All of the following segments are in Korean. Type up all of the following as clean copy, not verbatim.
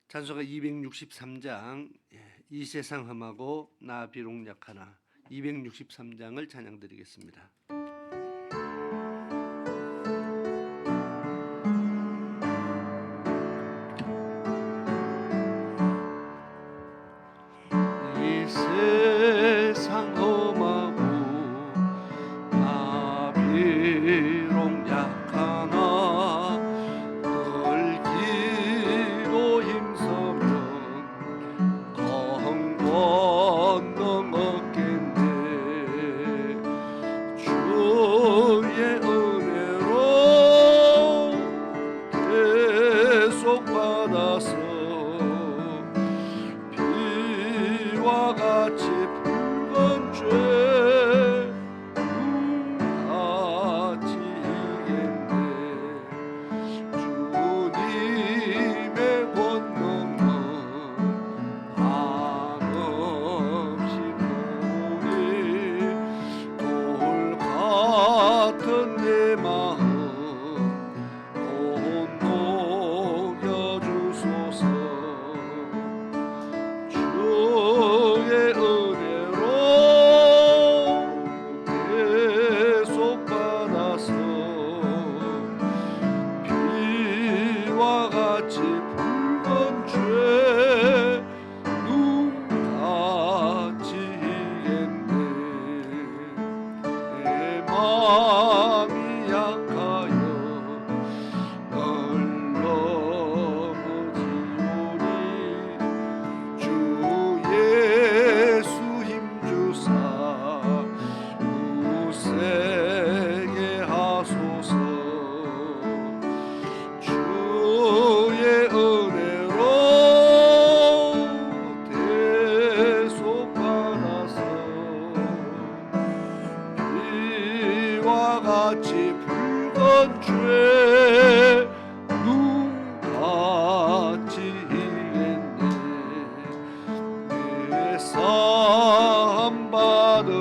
찬송가 263장 이 세상 험하고 나 비록 약하나 263장을 찬양드리겠습니다. 이 세상 험하고 나 비록 약하나 떨기도 힘서면 강 건너먹겠네. 주의 은혜로 계속 받아서 비와 같이 붉은 죄 같이 이겠네. 주님의 권능은 한없이 크오니 돌 같은 내 마음 곧 녹여주소서. 주의 은혜로 계속 받아서 비와 같이 붉은 죄 눈같이 이겠네. 내 마음이 약하여 널 넘어지오니 주 예수 힘주사 굳세게 하소서. 주의 은혜로 계속 받아서 비와 같이 붉은 죄 눈같이 이겠네. 내 삶 받은 후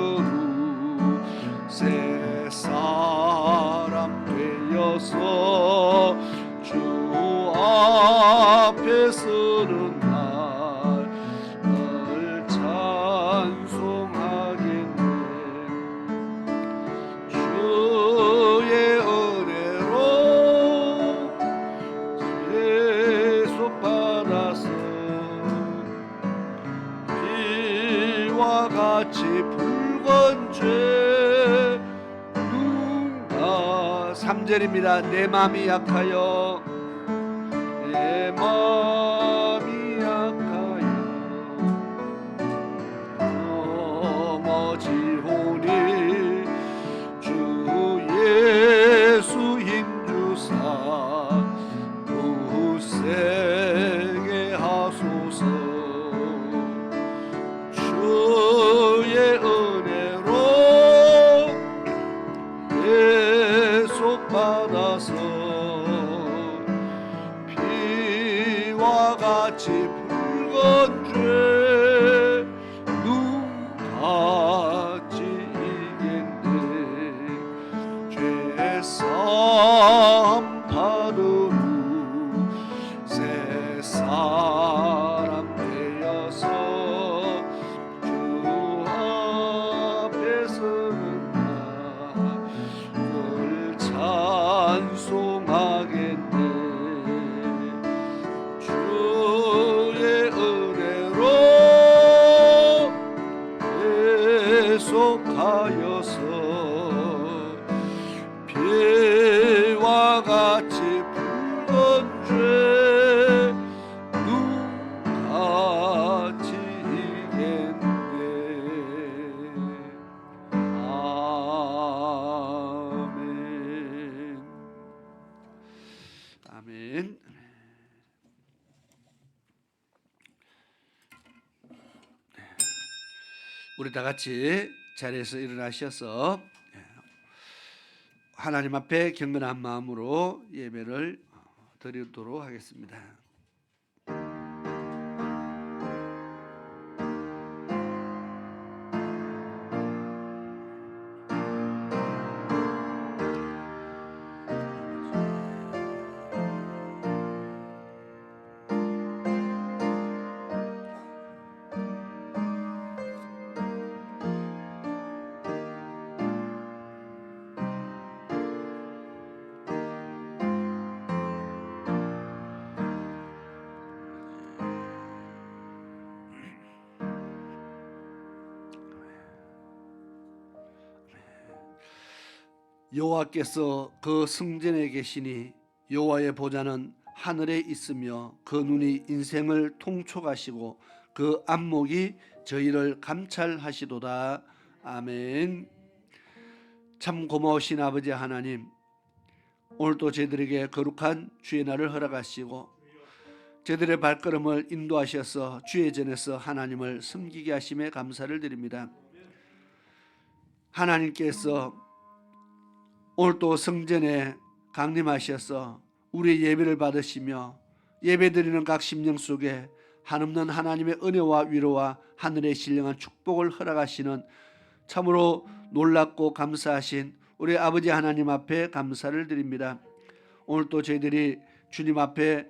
새 사람 되어서 주 앞에 서는 날 찬송하겠네. 주의 은혜로 계속 받아서 비와 같이 붉은 죄 눈가 3절입니다. 내 마음이 약하여 내 마음이 약하여 넘어지오니 주 예수 힘주사 굳세게 하소서. 주의 은혜로 계속 받아서 비와 같이 붉은 죄 눈같이 이겠네. 죄사함 받은 후 새 사람 되어서 주 앞에 서는 날 찬송하겠네. 주의 은혜로 계속하여서 비와 같이 붉은 죄 눈같이 이겠네. 아멘. 아멘. 우리 다 같이 자리에서 일어나셔서 하나님 앞에 경건한 마음으로 예배를 드리도록 하겠습니다. 여호와께서 그 성전에 계시니 여호와의 보좌는 하늘에 있으며 그 눈이 인생을 통촉하시고 그 안목이 저희를 감찰하시도다. 아멘. 참 고마우신 아버지 하나님, 오늘도 저희들에게 거룩한 주의 날을 허락하시고 저희들의 발걸음을 인도하셔서 주의 전에서 하나님을 섬기게 하심에 감사를 드립니다. 하나님께서 오늘도 성전에 강림하셔서 우리의 예배를 받으시며 예배드리는 각 심령 속에 한없는 하나님의 은혜와 위로와 하늘의 신령한 축복을 허락하시는 참으로 놀랍고 감사하신 우리 아버지 하나님 앞에 감사를 드립니다. 오늘도 저희들이 주님 앞에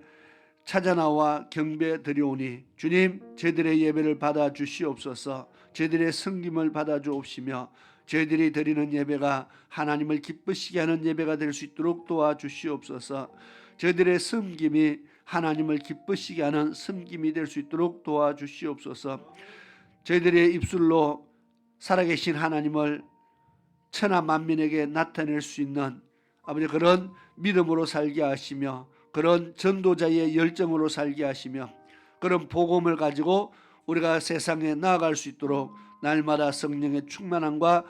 찾아나와 경배 드리오니 주님, 저희들의 예배를 받아 주시옵소서. 저희들의 섬김을 받아 주옵시며 저희들이 드리는 예배가 하나님을 기쁘시게 하는 예배가 될 수 있도록 도와주시옵소서. 저희들의 섬김이 하나님을 기쁘시게 하는 섬김이 될 수 있도록 도와주시옵소서. 저희들의 입술로 살아계신 하나님을 천하 만민에게 나타낼 수 있는 아버지 그런 믿음으로 살게 하시며 그런 전도자의 열정으로 살게 하시며 그런 복음을 가지고 우리가 세상에 나아갈 수 있도록 날마다 성령의 충만함과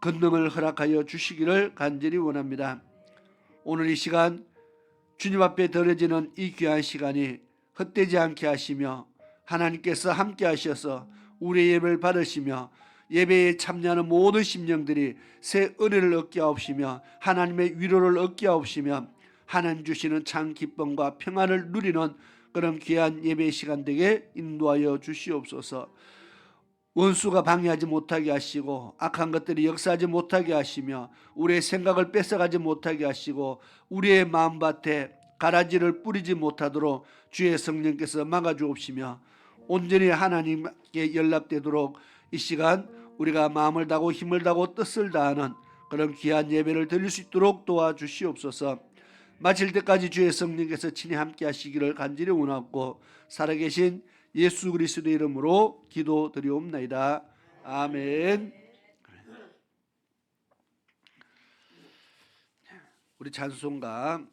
권능을 허락하여 주시기를 간절히 원합니다. 오늘 이 시간 주님 앞에 드려지는 이 귀한 시간이 헛되지 않게 하시며 하나님께서 함께 하셔서 우리의 예배를 받으시며 예배에 참여하는 모든 심령들이 새 은혜를 얻게 하옵시며 하나님의 위로를 얻게 하옵시며 하나님 주시는 참 기쁨과 평안을 누리는 그런 귀한 예배 시간 되게 인도하여 주시옵소서. 원수가 방해하지 못하게 하시고 악한 것들이 역사하지 못하게 하시며 우리의 생각을 뺏어가지 못하게 하시고 우리의 마음밭에 가라지를 뿌리지 못하도록 주의 성령께서 막아주옵시며 온전히 하나님께 연락되도록 이 시간 우리가 마음을 다하고 힘을 다하고 뜻을 다하는 그런 귀한 예배를 드릴 수 있도록 도와주시옵소서. 마칠 때까지 주의 성령께서 친히 함께 하시기를 간절히 원하고 살아계신 예수 그리스도의 이름으로 기도드리옵나이다. 아멘. 우리 찬송가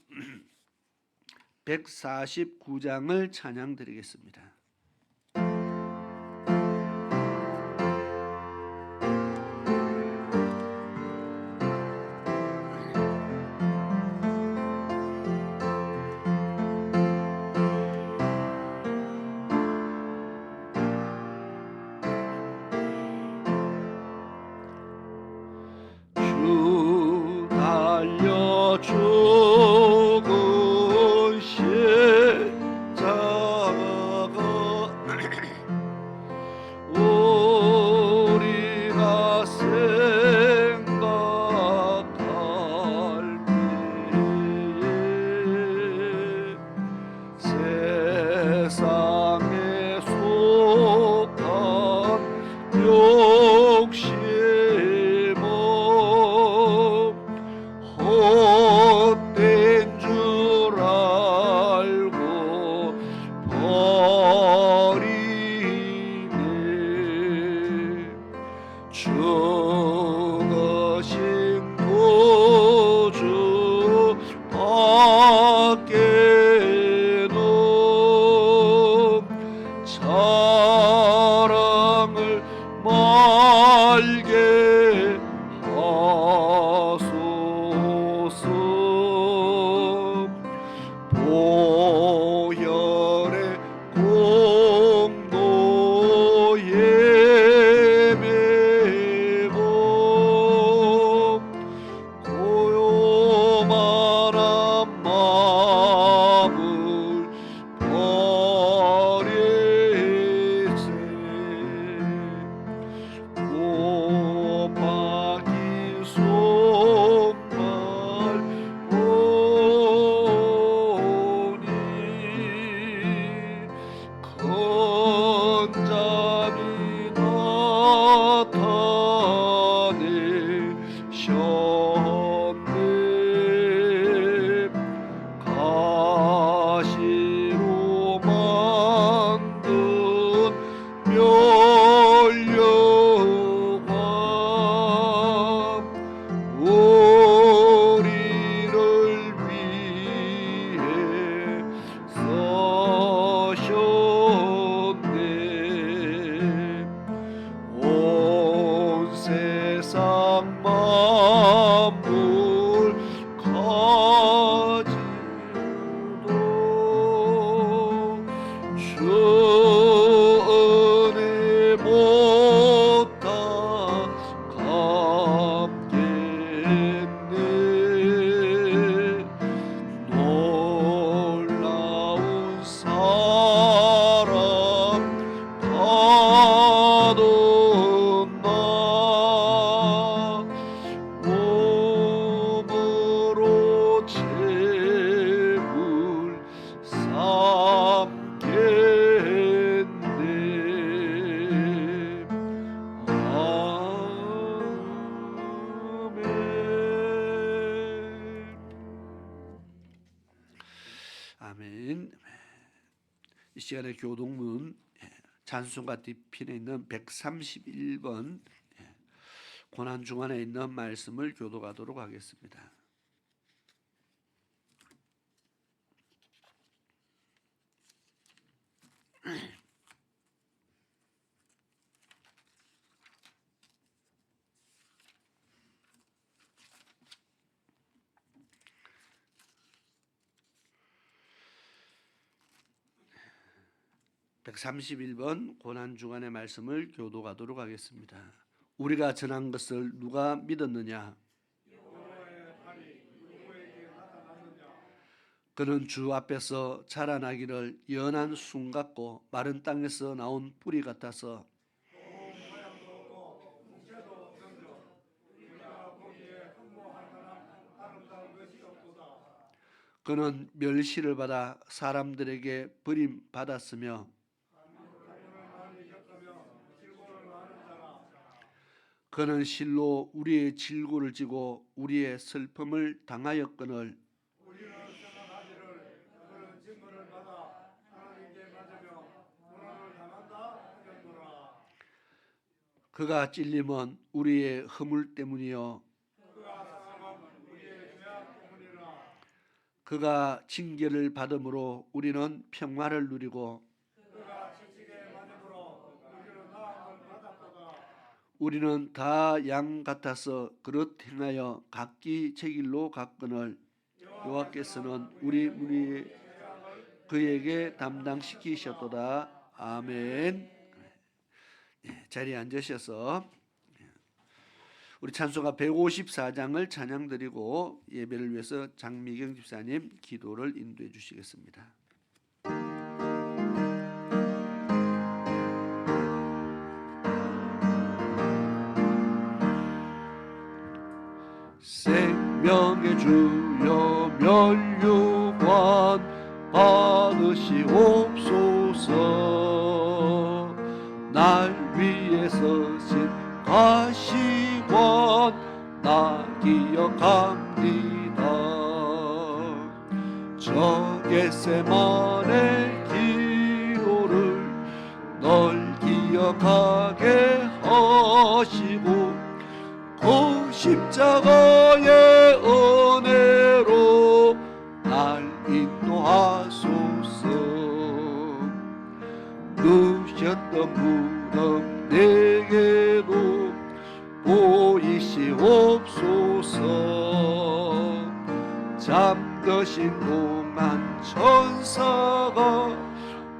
149장을 찬양드리겠습니다. 주 달려 죽으신 자가 시간에 교동문 찬송가 뒤편에 있는 131번 고난중간에 있는 말씀을 교독하도록 하겠습니다. (131번) 고난주간의 말씀을 교독하도록 하겠습니다. 우리가 전한 것을 누가 믿었느냐? 그는 주 앞에서 자라나기를 연한 순 같고 마른 땅에서 나온 뿌리 같아서 그는 멸시를 받아 사람들에게 버림받았으며 그는 실로 우리의 질고를 지고 우리의 슬픔을 당하였거늘 그가 찔림은 우리의 허물 때문이요 그가 징계를 받음으로 우리는 평화를 누리고 우리는 다 양 같아서 그릇 행하여 각기 제 길로 갔거늘 여호와께서는 우리 그에게 담당시키셨도다. 아멘. 자리에 앉으셔서 우리 찬송가 154장을 찬양드리고 예배를 위해서 장미경 집사님 기도를 인도해 주시겠습니다. 생명의 주여 면류관 받으시옵소서. 날 위에 서신 가시관 나 기억합니다. 저 겟세마네 기도를 널 기억하게 하시고 그 십자가의 은혜로 날 인도하소서. 누셨던 무덤 내게도 보이시옵소서. 잠드신 동안 천사가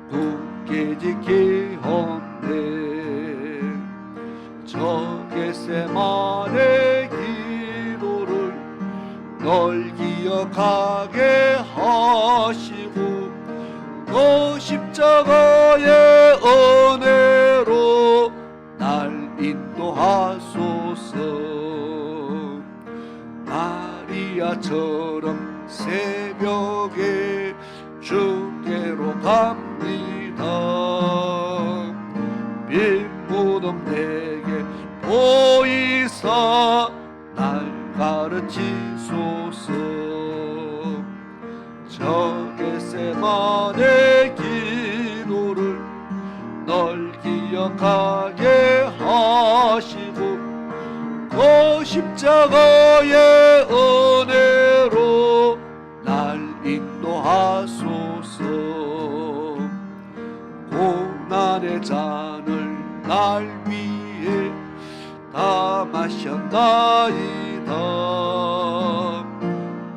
굳게 지키었네. 저 겟세마네 기도를 널 기억하게 하시고 그 십자가의 은혜로 날 인도하소서. 마리아처럼 새벽에 주께로 갑니다. 빈 무덤 내게 보이사 날 가르치소서. 저 겟세마네 기도를 널 기억하게 하시고 그 십자가의 은혜로 날 인도하소서. 고난의 잔을 날 위해 다 마셨나이다.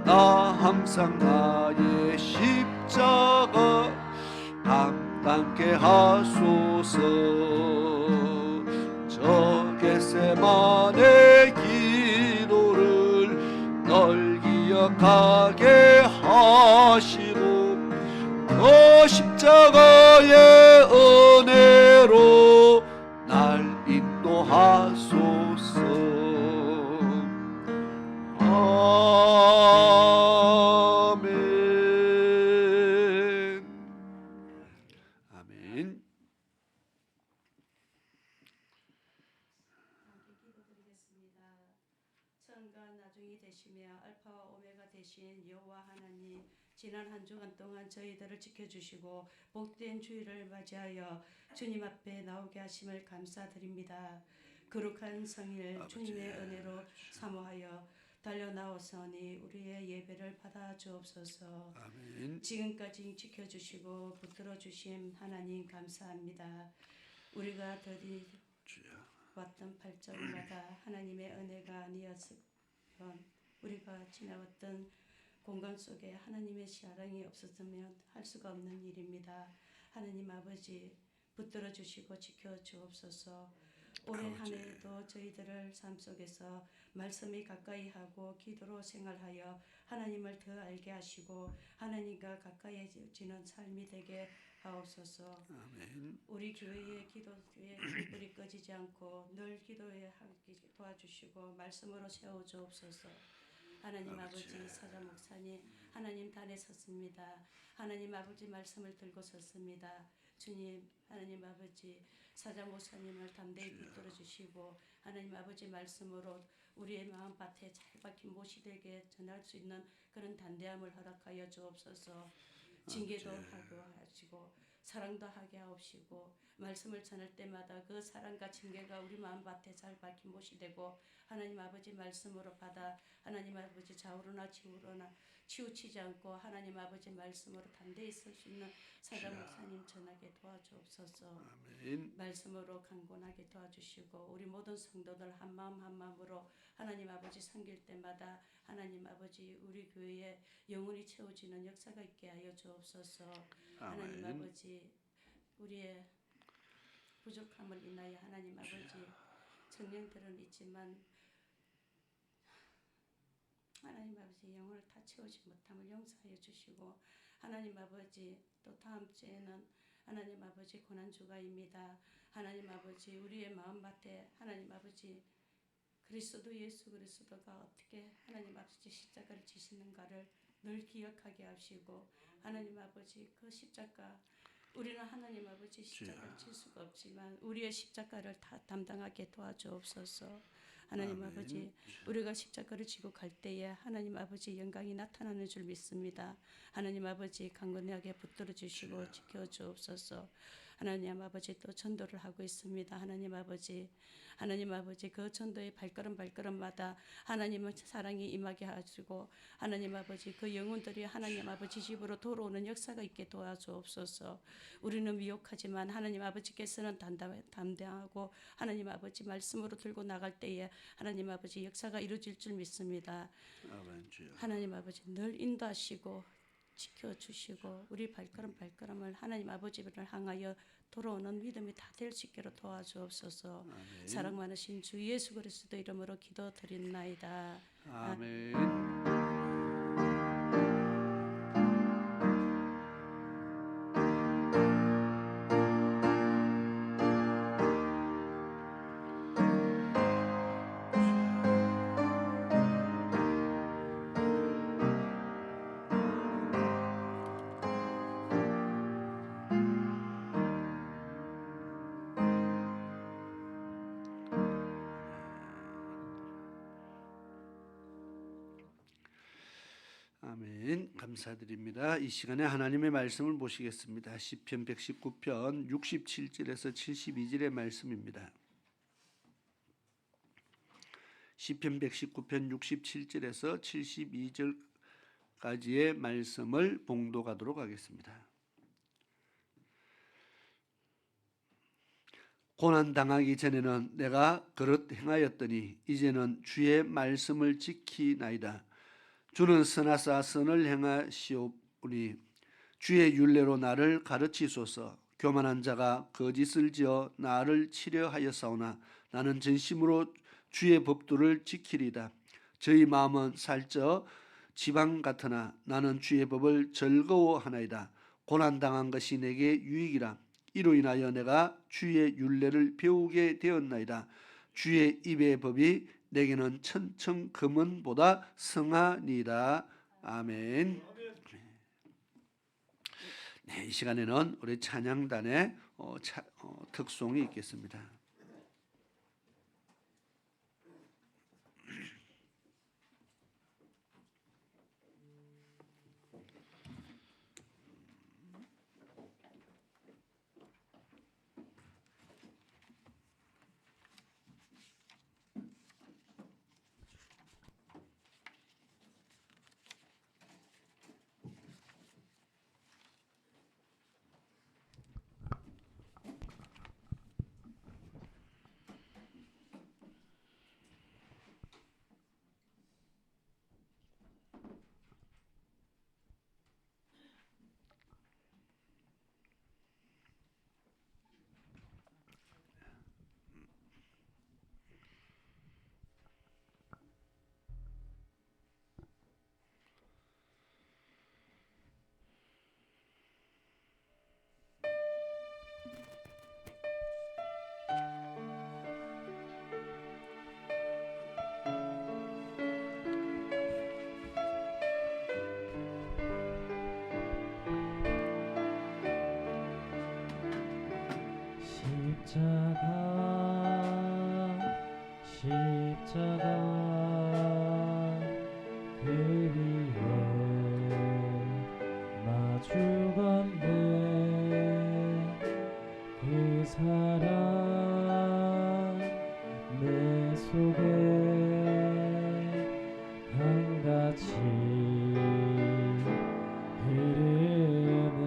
나 항상 나의 십자가 감당케 하소서. 저 겟세마네 기도를 널 기억하게 하시고 그 십자가의 은혜로 날 인도하소서. 아멘. 아멘. 처음과 나중이 되시며 알파와 오메가 되신 여호와 하나님, 지난 한 주간 동안 저희들을 지켜주시고 복된 주일을 맞이하여 주님 앞에 나오게 하심을 감사드립니다. 거룩한 성일 아버지. 주님의 은혜로 사모하여 달려나오사오니 우리의 예배를 받아 주옵소서. 아멘. 지금까지 지켜주시고 붙들어 주심 하나님 감사합니다. 우리가 더디 주여. 왔던 발걸음마다 하나님의 은혜가 아니었으면 우리가 지나왔던 공간 속에 하나님의 사랑이 없었으면 할 수가 없는 일입니다. 하나님 아버지 붙들어 주시고 지켜 주옵소서. 올해 한 해도 저희들을 삶 속에서 말씀이 가까이 하고 기도로 생활하여 하나님을 더 알게 하시고 하나님과 가까이지는 삶이 되게 하옵소서. 아멘. 우리 교회의 기도에 불이 꺼지지 않고 늘 기도에 하기 도와주시고 말씀으로 세워 주옵소서. 하나님 아버지 사자 목사님 하나님 단에 섰습니다. 하나님 아버지 말씀을 들고 섰습니다. 주님 하나님 아버지 사자 목사님을 담대히 붙들어 주시고 하나님 아버지 말씀으로 우리의 마음밭에 잘 박힌 못이 되게 전할 수 있는 그런 단대함을 허락하여 주옵소서. 징계도 하게 하시고 사랑도 하게 하옵시고 말씀을 전할 때마다 그 사랑과 징계가 우리 마음밭에 잘 박힌 못이 되고 하나님 아버지 말씀으로 받아 하나님 아버지 좌우로나 지우로나 치우치지 않고 하나님 아버지 말씀으로 담대히 설 수 있는 사자 목사님 전하게 도와주옵소서. 아멘. 말씀으로 강건하게 도와주시고 우리 모든 성도들 한 마음 한 마음으로 하나님 아버지 섬길 때마다 하나님 아버지 우리 교회에 영혼이 채워지는 역사가 있게 하여 주옵소서. 하나님 아멘. 아버지 우리의 부족함을 인하여 하나님 아버지 청년들은 있지만 하나님 아버지 영혼을 다 채우지 못함을 용서하여 주시고 하나님 아버지 또 다음 주에는 하나님 아버지 고난주가입니다. 하나님 아버지 우리의 마음밭에 하나님 아버지 그리스도 예수 그리스도가 어떻게 하나님 아버지 십자가를 지시는가를 늘 기억하게 하시고 하나님 아버지 그 십자가 우리는 하나님 아버지 십자가를 질 수가 없지만 우리의 십자가를 다 담당하게 도와주옵소서. 하나님 아멘. 아버지 우리가 십자가를 지고 갈 때에 하나님 아버지 영광이 나타나는 줄 믿습니다. 하나님 아버지 강건하게 붙들어 주시고 지켜 주옵소서. 하나님 아버지 또 전도를 하고 있습니다. 하나님 아버지 그 전도의 발걸음마다 하나님의 사랑이 임하게 하시고 하나님 아버지 그 영혼들이 하나님 아버지 집으로 돌아오는 역사가 있게 도와주옵소서. 우리는 미혹하지만 하나님 아버지께서는 담대하고 하나님 아버지 말씀으로 들고 나갈 때에 하나님 아버지 역사가 이루어질 줄 믿습니다. 아멘. 주여. 하나님 아버지 늘 인도하시고 지켜주시고 우리 발걸음을 하나님 아버지를 향하여 돌아오는 믿음이 다 될 수 있게 도와주옵소서. 아멘. 사랑 많으신 주 예수 그리스도 이름으로 기도드립나이다. 아멘. 아멘. 감사드립니다. 이 시간에 하나님의 말씀을 보시겠습니다. 시편 119편 67절에서 72절의 말씀입니다. 시편 119편 67절에서 72절까지의 말씀을 봉독하도록 하겠습니다. 고난당하기 전에는 내가 그릇 행하였더니 이제는 주의 말씀을 지키나이다. 주는 선하사 선을 행하시오니 주의 율례로 나를 가르치소서. 교만한 자가 거짓을 지어 나를 치려하였사오나 나는 전심으로 주의 법도를 지키리다. 저희 마음은 살쪄 지방 같으나 나는 주의 법을 즐거워하나이다. 고난당한 것이 내게 유익이라. 이로 인하여 내가 주의 율례를 배우게 되었나이다. 주의 입의 법이 내게는 천청 금은보다 성하니이다. 아멘. 네, 이 시간에는 우리 찬양단의 특송이 있겠습니다. 십자가 그 위에 나 죽었네. 그 사랑 내 속에 강같이 흐르네.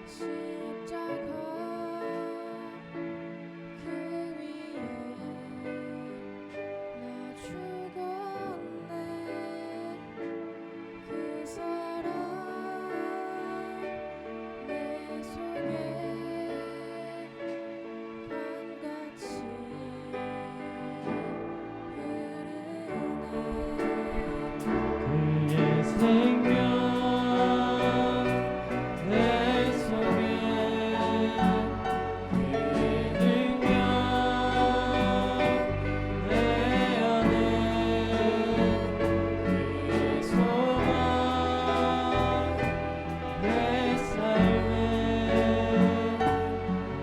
십자가 그 위에 나 죽었네. 그 사랑 내 속에 강같이 흐르네. 그의 생명 내 속에 그의 능력 내 안에 그의 소망 내 삶에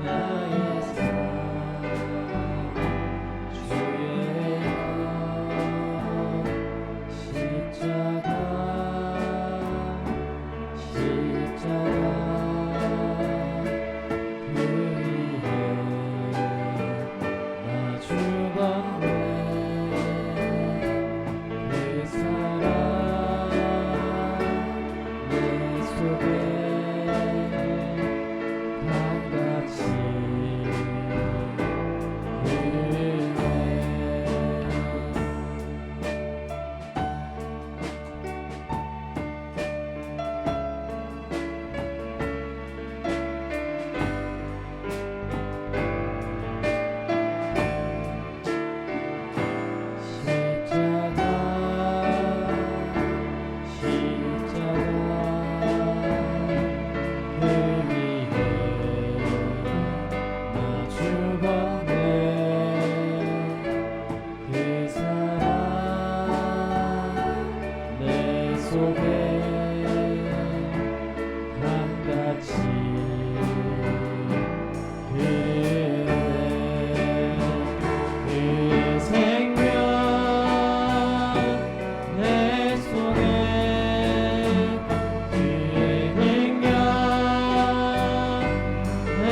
나의 삶 주의 십자가 그 위에 나 죽었네. 그 사랑 내 속에 강같이 흐르네. 그의 생명 내 속에 그의 능력 내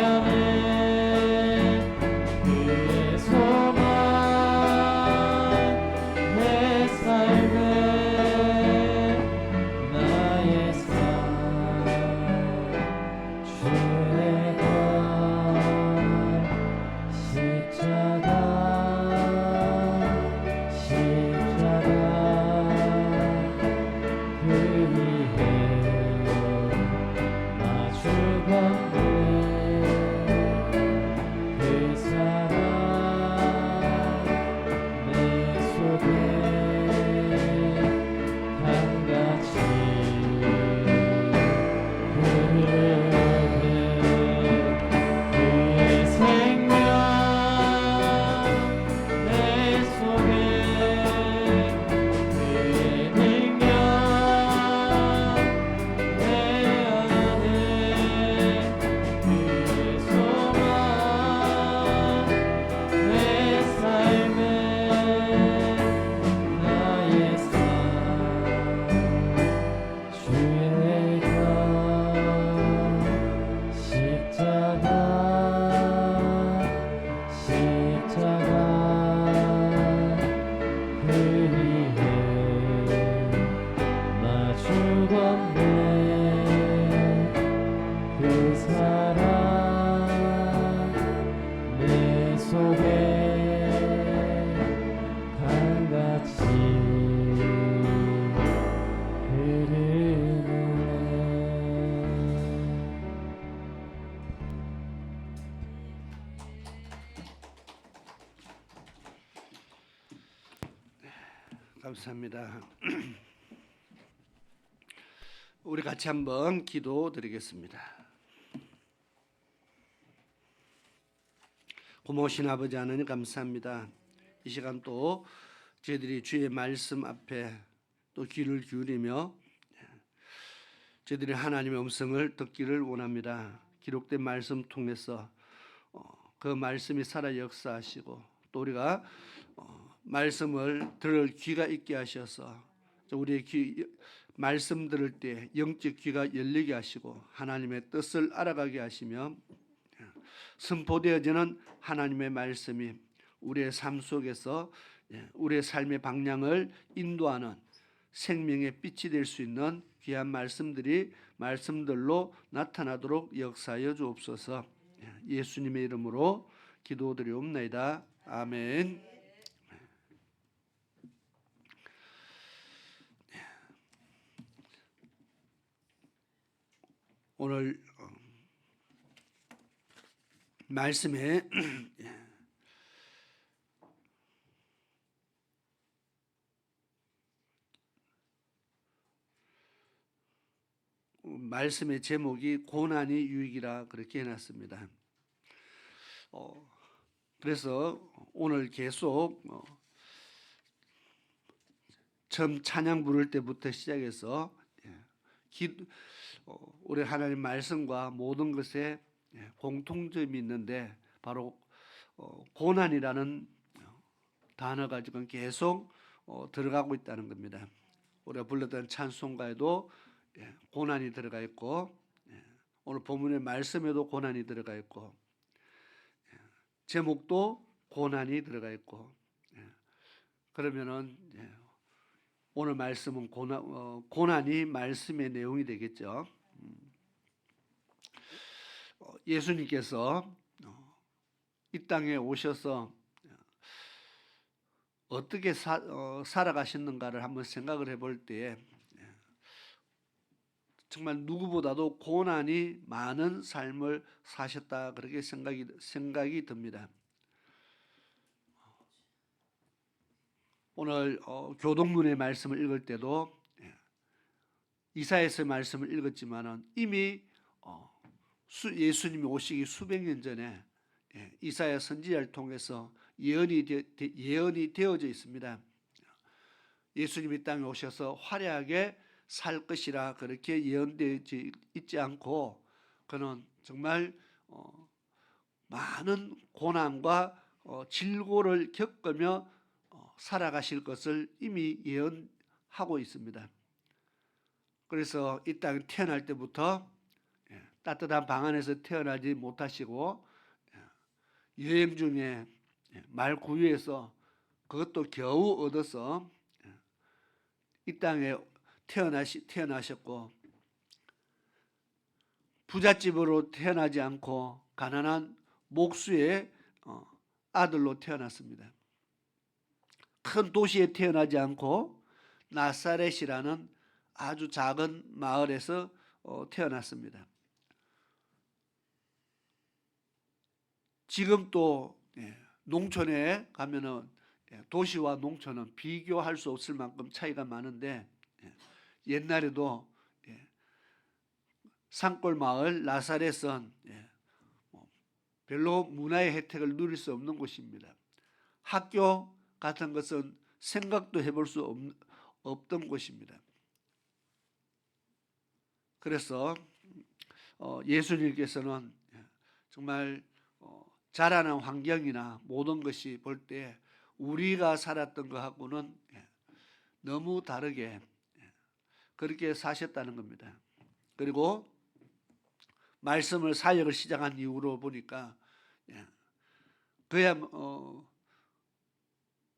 안에 그의 소망 내 삶에 나의 삶 주의 것 십자가 그 위에 나 죽었네. 그 사랑 내 속에 강같이 흐르네. 그의 생명 내 속에 그의 능력 내 안에 그의 소망 내 삶에 나의 삶 주의 것 십자가 그 위에 나 죽었네. 그 사랑 내 속에 강같이 흐르네. 감사합니다. 우리 같이 한번 기도드리겠습니다. 고마우신 아버지 하나님 감사합니다. 이 시간 또 저희들이 주의 말씀 앞에 또 귀를 기울이며 저희들이 하나님의 음성을 듣기를 원합니다. 기록된 말씀 통해서 그 말씀이 살아 역사하시고 또 우리가 말씀을 들을 귀가 있게 하셔서 우리의 말씀 들을 때 영적 귀가 열리게 하시고 하나님의 뜻을 알아가게 하시며 선포되어지는 하나님의 말씀이 우리의 삶 속에서 우리의 삶의 방향을 인도하는 생명의 빛이 될 수 있는 귀한 말씀들로 나타나도록 역사하여 주옵소서. 예수님의 이름으로 기도드리옵나이다. 아멘. 오늘 말씀에 말씀의 제목이 고난이 유익이라 그렇게 해놨습니다. 그래서 오늘 계속 처음 찬양 부를 때부터 시작해서 우리 하나님 말씀과 모든 것에 공통점이 있는데 바로 고난이라는 단어가 지금 계속 들어가고 있다는 겁니다. 우리가 불렀던 찬송가에도 고난이 들어가 있고 오늘 본문의 말씀에도 고난이 들어가 있고 제목도 고난이 들어가 있고 그러면은 오늘 말씀은 고난이 말씀의 내용이 되겠죠. 예수님께서 이 땅에 오셔서 어떻게 살아가셨는가를 한번 생각을 해볼 때 정말 누구보다도 고난이 많은 삶을 사셨다 그렇게 생각이 듭니다. 오늘 교동문의 말씀을 읽을 때도 이사야서의 말씀을 읽었지만은 이미 예수님이 오시기 수백 년 전에 이사야 선지자를 통해서 예언이 되어져 있습니다. 예수님이 땅에 오셔서 화려하게 살 것이라 그렇게 예언되어 있지 않고 그는 정말 많은 고난과 질고를 겪으며 살아가실 것을 이미 예언하고 있습니다. 그래서 이 땅에 태어날 때부터 따뜻한 방 안에서 태어나지 못하시고 여행 중에 말 구유에서 그것도 겨우 얻어서 이 땅에 태어나셨고 부잣집으로 태어나지 않고 가난한 목수의 아들로 태어났습니다. 큰 도시에 태어나지 않고 나사렛이라는 아주 작은 마을에서 태어났습니다. 지금 또 농촌에 가면은 도시와 농촌은 비교할 수 없을 만큼 차이가 많은데 옛날에도 산골 마을 나사렛은 별로 문화의 혜택을 누릴 수 없는 곳입니다. 학교 같은 것은 생각도 해볼 수 없던 곳입니다. 그래서 예수님께서는 정말 자라는 환경이나 모든 것이 볼 때 우리가 살았던 것하고는 너무 다르게 그렇게 사셨다는 겁니다. 그리고 말씀을 사역을 시작한 이후로 보니까 그야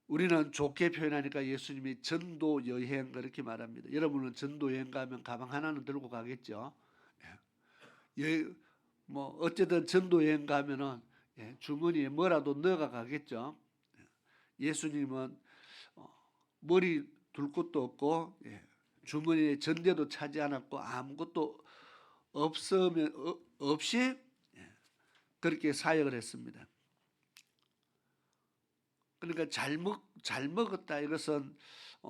우리는 좋게 표현하니까 예수님이 전도 여행 그렇게 말합니다. 여러분은 전도 여행 가면 가방 하나는 들고 가겠죠. 뭐 어쨌든 전도 여행 가면은 주머니에 뭐라도 넣어가 가겠죠. 예수님은 머리 둘 곳도 없고 주머니에 전대도 차지 않았고 아무것도 없이 그렇게 사역을 했습니다. 그러니까 잘 먹었다 이것은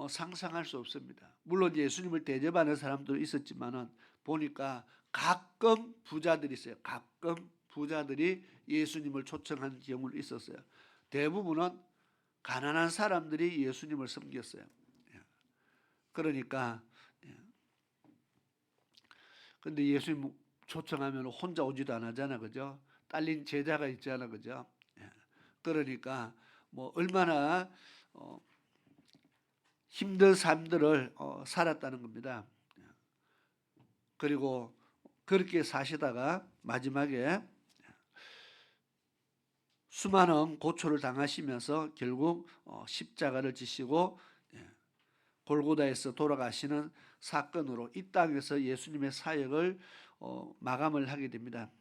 상상할 수 없습니다. 물론 예수님을 대접하는 사람도 있었지만은 보니까 가끔 부자들이 있어요. 가끔 부자들이 예수님을 초청한 경우도 있었어요. 대부분은 가난한 사람들이 예수님을 섬겼어요. 그러니까 근데 예수님 초청하면 혼자 오지도 않았잖아, 그죠? 딸린 제자가 있잖아, 그죠? 예. 그러니까 뭐 얼마나 힘든 삶들을 살았다는 겁니다. 그리고 그렇게 사시다가 마지막에 수많은 고초를 당하시면서 결국 십자가를 지시고 골고다에서 돌아가시는 사건으로 이 땅에서 예수님의 사역을 마감을 하게 됩니다.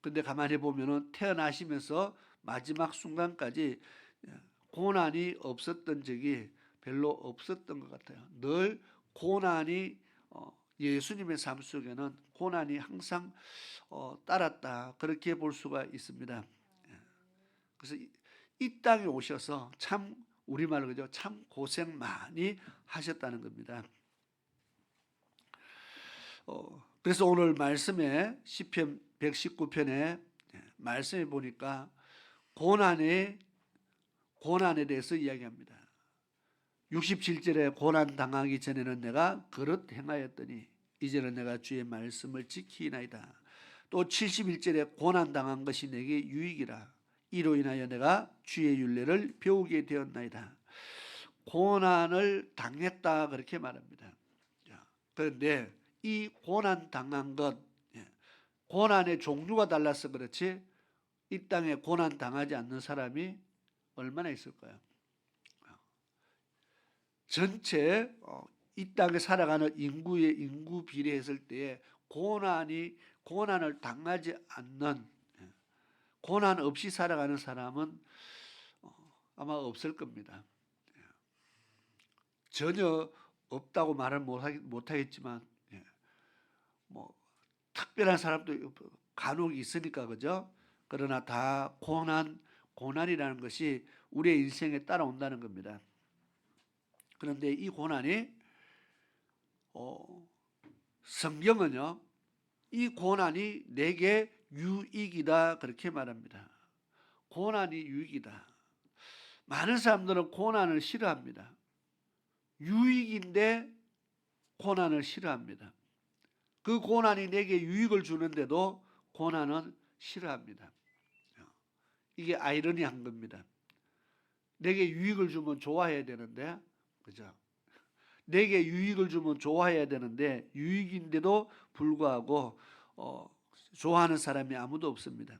근데 가만히 보면은 태어나시면서 마지막 순간까지 고난이 없었던 적이 별로 없었던 것 같아요. 늘 고난이 예수님의 삶 속에는 고난이 항상 따랐다, 그렇게 볼 수가 있습니다. 그래서 이 땅에 오셔서 참 우리말로 그죠? 참 고생 많이 하셨다는 겁니다. 그래서 오늘 말씀에 시편 119편에 말씀해 보니까 고난에 대해서 이야기합니다. 67절에 고난 당하기 전에는 내가 그릇 행하였더니 이제는 내가 주의 말씀을 지키나이다. 또 71절에 고난 당한 것이 내게 유익이라. 이로 인하여 내가 주의 율례를 배우게 되었나이다. 고난을 당했다, 그렇게 말합니다. 그런데 이 고난 당한 것, 고난의 종류가 달라서 그렇지 이 땅에 고난 당하지 않는 사람이 얼마나 있을까요? 전체 이 땅에 살아가는 인구의 인구 비례했을 때에 고난을 당하지 않는, 고난 없이 살아가는 사람은 아마 없을 겁니다. 전혀 없다고 말을 못하겠지만 뭐 특별한 사람도 간혹 있으니까, 그죠? 그러나 다 고난이라는 것이 우리의 인생에 따라온다는 겁니다. 그런데 이 고난이 성경은요, 이 고난이 내게 유익이다, 그렇게 말합니다. 고난이 유익이다. 많은 사람들은 고난을 싫어합니다. 유익인데 고난을 싫어합니다. 그 고난이 내게 유익을 주는데도 고난은 싫어합니다. 이게 아이러니한 겁니다. 내게 유익을 주면 좋아해야 되는데, 그죠? 내게 유익을 주면 좋아해야 되는데 유익인데도 불구하고 좋아하는 사람이 아무도 없습니다.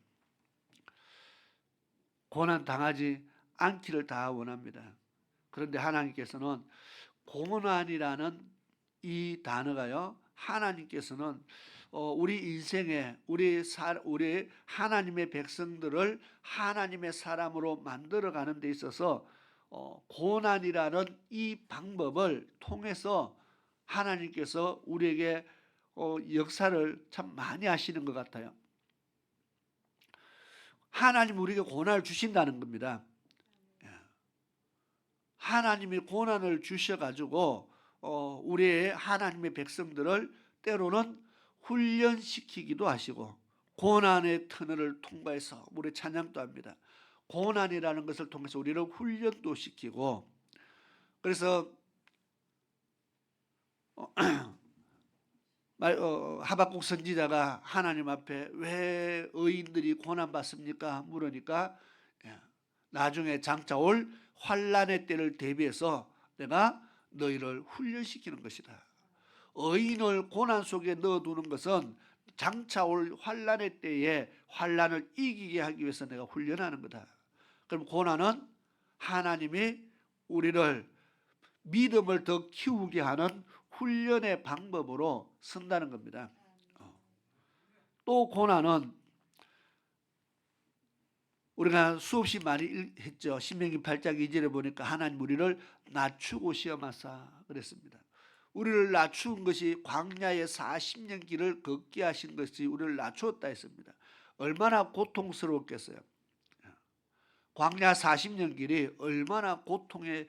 고난 당하지 않기를 다 원합니다. 그런데 하나님께서는 고난이라는 이 단어가요, 하나님께서는 우리 인생에 우리 하나님의 백성들을 하나님의 사람으로 만들어가는 데 있어서 고난이라는 이 방법을 통해서 하나님께서 우리에게 역사를 참 많이 하시는 것 같아요. 하나님 우리에게 고난을 주신다는 겁니다. 하나님이 고난을 주셔가지고 우리의 하나님의 백성들을 때로는 훈련시키기도 하시고, 고난의 터널을 통과해서 우리 찬양도 합니다. 고난이라는 것을 통해서 우리를 훈련도 시키고, 그래서 하박국 선지자가 하나님 앞에 왜 의인들이 고난받습니까? 물으니까 나중에 장차 올 환난의 때를 대비해서 내가 너희를 훈련시키는 것이다. 의인을 고난 속에 넣어두는 것은 장차 올 환난의 때에 환난을 이기게 하기 위해서 내가 훈련하는 거다. 그럼 고난은 하나님이 우리를 믿음을 더 키우게 하는 훈련의 방법으로 쓴다는 겁니다. 또 고난은 우리가 수없이 많이 했죠. 신명기 8장 2절에 보니까 하나님 우리를 낮추고 시험하사 그랬습니다. 우리를 낮춘 것이 광야의 40년 길을 걷게 하신 것이 우리를 낮추었다 했습니다. 얼마나 고통스러웠겠어요. 광야 40년 길이 얼마나 고통의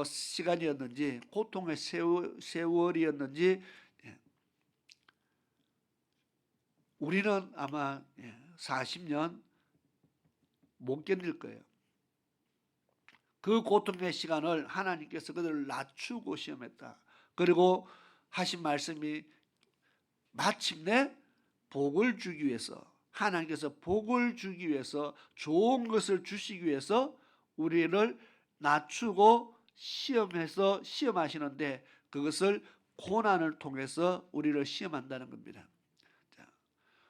시간이었는지, 고통의 세월이었는지 우리는 아마 40년 못 견딜 거예요. 그 고통의 시간을 하나님께서 그들을 낮추고 시험했다. 그리고 하신 말씀이 마침내 복을 주기 위해서, 하나님께서 복을 주기 위해서, 좋은 것을 주시기 위해서 우리를 낮추고 시험하시는데, 그것을 고난을 통해서 우리를 시험한다는 겁니다. 자,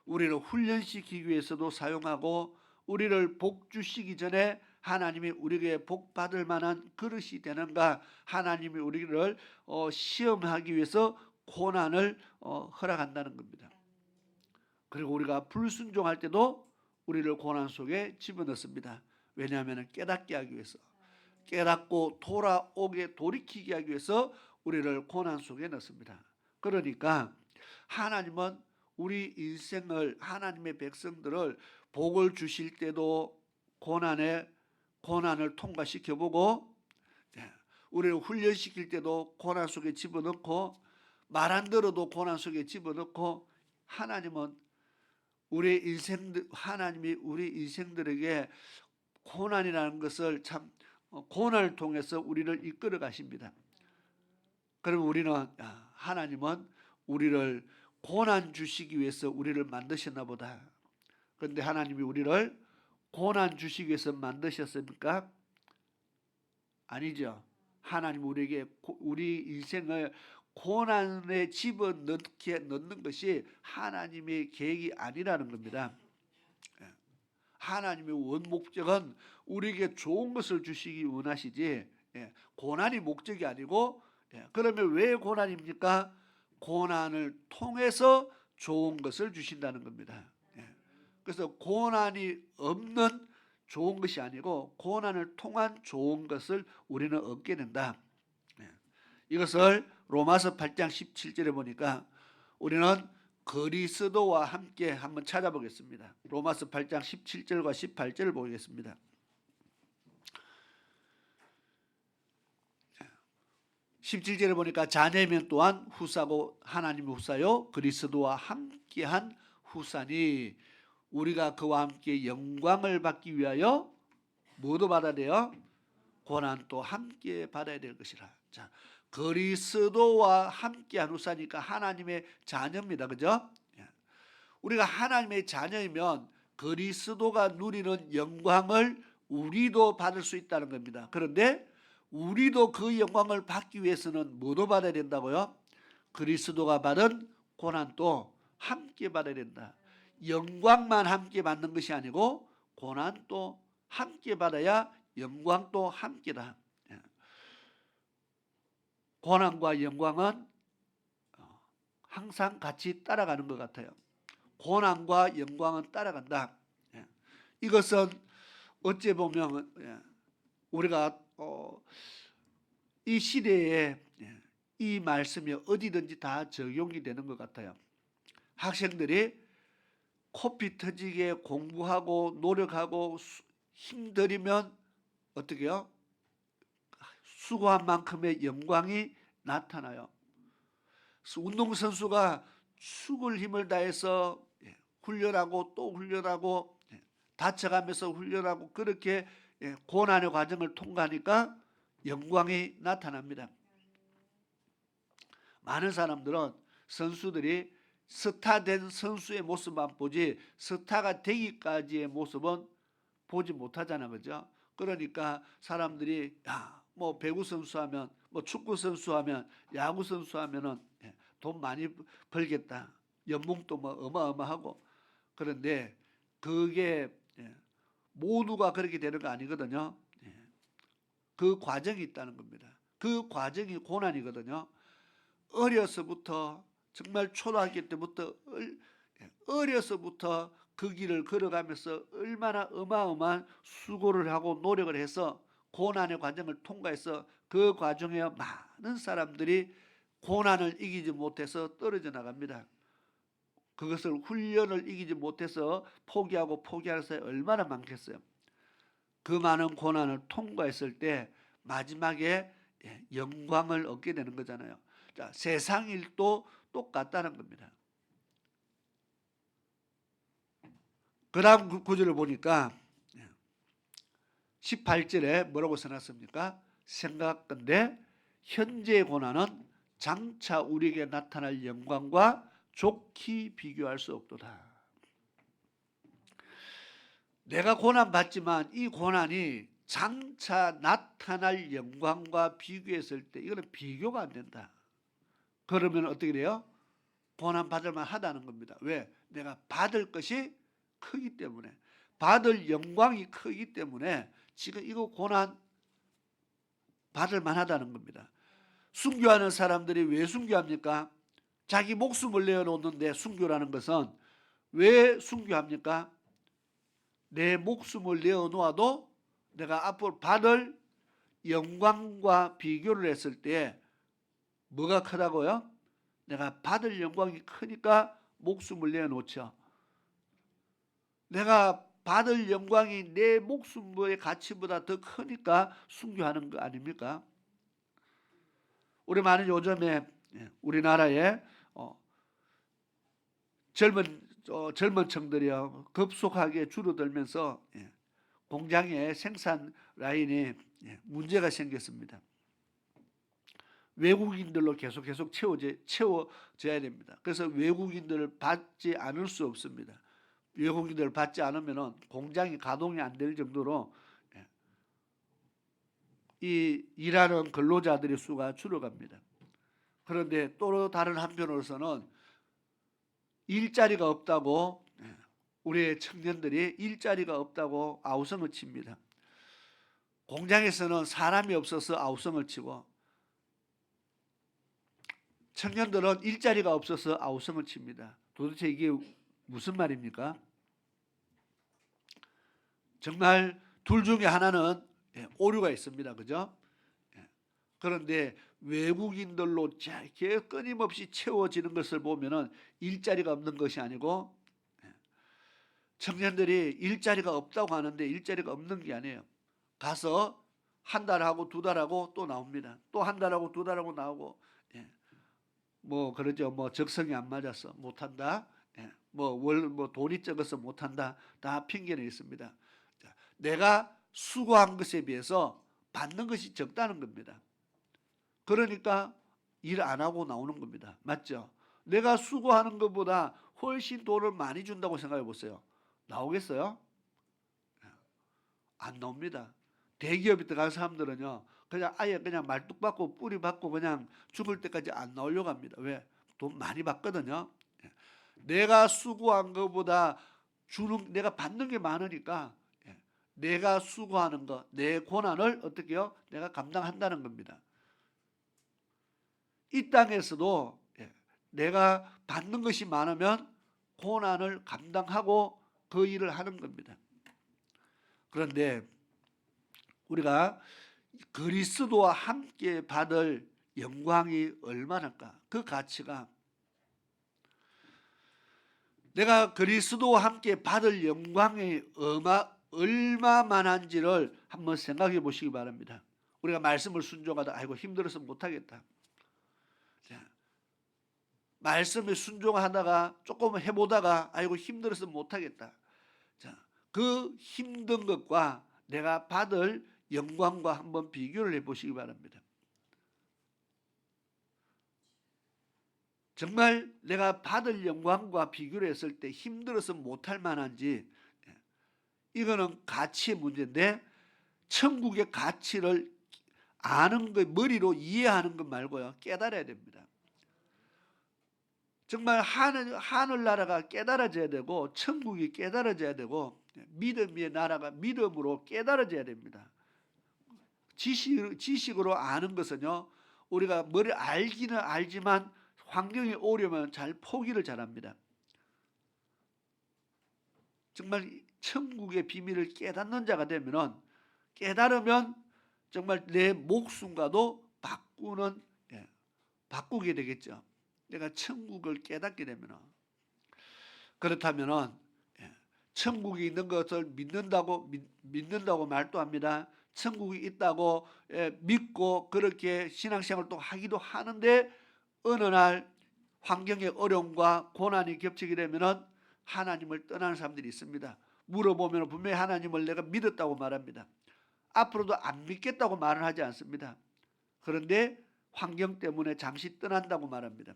우리를 훈련시키기 위해서도 사용하고, 우리를 복 주시기 전에 하나님이 우리에게 복 받을 만한 그릇이 되는가, 하나님이 우리를 시험하기 위해서 고난을 허락한다는 겁니다. 그리고 우리가 불순종할 때도 우리를 고난 속에 집어넣습니다. 왜냐하면 깨닫게 하기 위해서, 깨닫고 돌이키게 하기 위해서 우리를 고난 속에 넣습니다. 그러니까 하나님은 우리 인생을, 하나님의 백성들을 복을 주실 때도 고난을 통과시켜보고, 우리를 훈련시킬 때도 고난 속에 집어넣고, 말 안 들어도 고난 속에 집어넣고, 하나님이 우리 인생들에게 고난이라는 것을 참 고난을 통해서 우리를 이끌어 가십니다. 그러면 하나님은 우리를 고난 주시기 위해서 우리를 만드셨나 보다. 그런데 하나님이 우리를 고난 주시기 위해서 만드셨습니까? 아니죠. 하나님 우리에게 우리 인생을 고난에 집어넣는 것이 하나님의 계획이 아니라는 겁니다. 하나님의 원목적은 우리에게 좋은 것을 주시기 원하시지, 고난이 목적이 아니고, 그러면 왜 고난입니까? 고난을 통해서 좋은 것을 주신다는 겁니다. 그래서 고난이 없는 좋은 것이 아니고 고난을 통한 좋은 것을 우리는 얻게 된다. 이것을 로마서 8장 17절에 보니까 우리는 그리스도와 함께 한번 찾아보겠습니다. 로마서 8장 17절과 18절을 보겠습니다. 17절에 보니까 자녀면 또한 후사고 하나님의 후사요 그리스도와 함께한 후사니 우리가 그와 함께 영광을 받기 위하여 뭐도 받아야 돼요? 고난도 함께 받아야 될 것이라. 자, 그리스도와 함께한 후사니까 하나님의 자녀입니다. 그죠? 우리가 하나님의 자녀이면 그리스도가 누리는 영광을 우리도 받을 수 있다는 겁니다. 그런데 우리도 그 영광을 받기 위해서는 뭐도 받아야 된다고요? 그리스도가 받은 고난도 함께 받아야 된다. 영광만 함께 받는 것이 아니고 고난도 함께 받아야 영광도 함께다. 고난과 영광은 항상 같이 따라가는 것 같아요. 고난과 영광은 따라간다. 이것은 어찌 보면 우리가 이 시대에 이 말씀이 어디든지 다 적용이 되는 것 같아요. 학생들이 코피 터지게 공부하고 노력하고 힘들이면 어떻게 해요? 수고한 만큼의 영광이 나타나요. 운동선수가 죽을 힘을 다해서 훈련하고 또 훈련하고 다쳐가면서 훈련하고 그렇게 고난의 과정을 통과하니까 영광이 나타납니다. 많은 사람들은 선수들이 스타된 선수의 모습만 보지 스타가 되기까지의 모습은 보지 못하잖아요. 그죠? 그러니까 사람들이 뭐 배구 선수하면 뭐 축구 선수하면 야구 선수하면은 돈 많이 벌겠다. 연봉도 뭐 어마어마하고. 그런데 그게 모두가 그렇게 되는 거 아니거든요. 그 과정이 있다는 겁니다. 그 과정이 고난이거든요. 어려서부터 정말 초등학교 때부터 어려서부터 그 길을 걸어가면서 얼마나 어마어마한 수고를 하고 노력을 해서 고난의 과정을 통과해서 그 과정에 많은 사람들이 고난을 이기지 못해서 떨어져 나갑니다. 그것을 훈련을 이기지 못해서 포기하는 사람이 얼마나 많겠어요. 그 많은 고난을 통과했을 때 마지막에 영광을 얻게 되는 거잖아요. 자, 세상 일도 똑같다는 겁니다. 그 다음 구절을 보니까 18절에 뭐라고 써놨습니까? 생각건대 현재의 고난은 장차 우리에게 나타날 영광과 좋게 비교할 수 없도다. 내가 고난 받지만 이 고난이 장차 나타날 영광과 비교했을 때 이거는 비교가 안 된다. 그러면 어떻게 돼요? 고난 받을 만하다는 겁니다. 왜? 내가 받을 것이 크기 때문에, 받을 영광이 크기 때문에 지금 이거 고난 받을 만하다는 겁니다. 순교하는 사람들이 왜 순교합니까? 자기 목숨을 내어놓는데, 순교라는 것은 왜 순교합니까? 내 목숨을 내어놓아도 내가 앞으로 받을 영광과 비교를 했을 때 뭐가 크다고요? 내가 받을 영광이 크니까 목숨을 내어놓죠. 내가 받을 영광이 내 목숨의 가치보다 더 크니까 순교하는 거 아닙니까? 우리 많은 요즘에 우리나라에 젊은 층들이요 급속하게 줄어들면서 공장의 생산 라인에 문제가 생겼습니다. 외국인들로 계속 채워져야 됩니다. 그래서 외국인들을 받지 않을 수 없습니다. 외국인들을 받지 않으면 공장이 가동이 안 될 정도로 이 일하는 근로자들의 수가 줄어갑니다. 그런데 또 다른 한편으로서는 일자리가 없다고, 우리 청년들이 일자리가 없다고 아우성을 칩니다. 공장에서는 사람이 없어서 아우성을 치고, 청년들은 일자리가 없어서 아우성을 칩니다. 도대체 이게 무슨 말입니까? 정말 둘 중에 하나는 오류가 있습니다. 그죠? 그런데 외국인들로 이렇게 끊임없이 채워지는 것을 보면은 일자리가 없는 것이 아니고, 청년들이 일자리가 없다고 하는데 일자리가 없는 게 아니에요. 가서 한 달하고 두 달하고 또 나옵니다. 또 한 달하고 두 달하고 나오고, 뭐 그러죠. 뭐 적성이 안 맞아서 못한다. 뭐 돈이 적어서 못한다. 다 핑계는 있습니다. 내가 수고한 것에 비해서 받는 것이 적다는 겁니다. 그러니까 일 안 하고 나오는 겁니다. 맞죠? 내가 수고하는 것보다 훨씬 돈을 많이 준다고 생각해 보세요. 나오겠어요? 안 나옵니다. 대기업에 들어간 사람들은요, 아예 그냥 말뚝 받고 뿌리 받고 그냥 죽을 때까지 안 나오려고 합니다. 왜? 돈 많이 받거든요. 내가 수고한 것보다 내가 받는 게 많으니까 내가 수고하는 것, 내 고난을 어떻게 해요? 내가 감당한다는 겁니다. 이 땅에서도 내가 받는 것이 많으면 고난을 감당하고 그 일을 하는 겁니다. 그런데 우리가 그리스도와 함께 받을 영광이 얼마나일까? 그 가치가, 내가 그리스도와 함께 받을 영광이 얼마만한지를 한번 생각해 보시기 바랍니다. 우리가 말씀을 순종하다 아이고 힘들어서 못하겠다. 말씀에 순종하다가 조금 해보다가 아이고 힘들어서 못하겠다. 그 힘든 것과 내가 받을 영광과 한번 비교를 해보시기 바랍니다. 정말 내가 받을 영광과 비교를 했을 때 힘들어서 못할 만한지, 이거는 가치의 문제인데 천국의 가치를 아는 것, 머리로 이해하는 것 말고요, 깨달아야 됩니다. 정말 하늘나라가 깨달아져야 되고 천국이 깨달아져야 되고 믿음의 나라가 믿음으로 깨달아져야 됩니다. 지식으로 아는 것은요, 우리가 머리 알기는 알지만 환경이 오려면 잘 포기를 잘합니다. 정말 천국의 비밀을 깨닫는 자가 되면은, 깨달으면 정말 내 목숨과도 바꾸게 되겠죠. 내가 천국을 깨닫게 되면은. 그렇다면은 천국이 있는 것을 믿는다고 말도 합니다. 천국이 있다고 믿고 그렇게 신앙생활을 또 하기도 하는데, 어느 날 환경의 어려움과 고난이 겹치게 되면은 하나님을 떠나는 사람들이 있습니다. 물어보면 분명히 하나님을 내가 믿었다고 말합니다. 앞으로도 안 믿겠다고 말은 하지 않습니다. 그런데 환경 때문에 잠시 떠난다고 말합니다.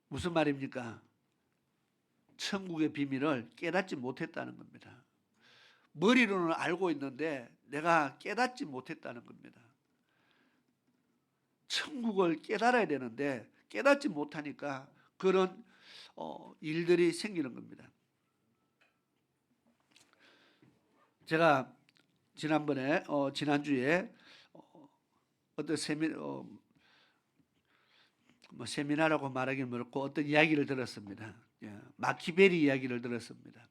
무슨 말입니까? 천국의 비밀을 깨닫지 못했다는 겁니다. 머리로는 알고 있는데 내가 깨닫지 못했다는 겁니다. 천국을 깨달아야 되는데 깨닫지 못하니까 그런 일들이 생기는 겁니다. 제가 지난번에 지난주에 어떤 세미나라고 말하기는 그렇고 어떤 이야기를 들었습니다. 마키베리 이야기를 들었습니다.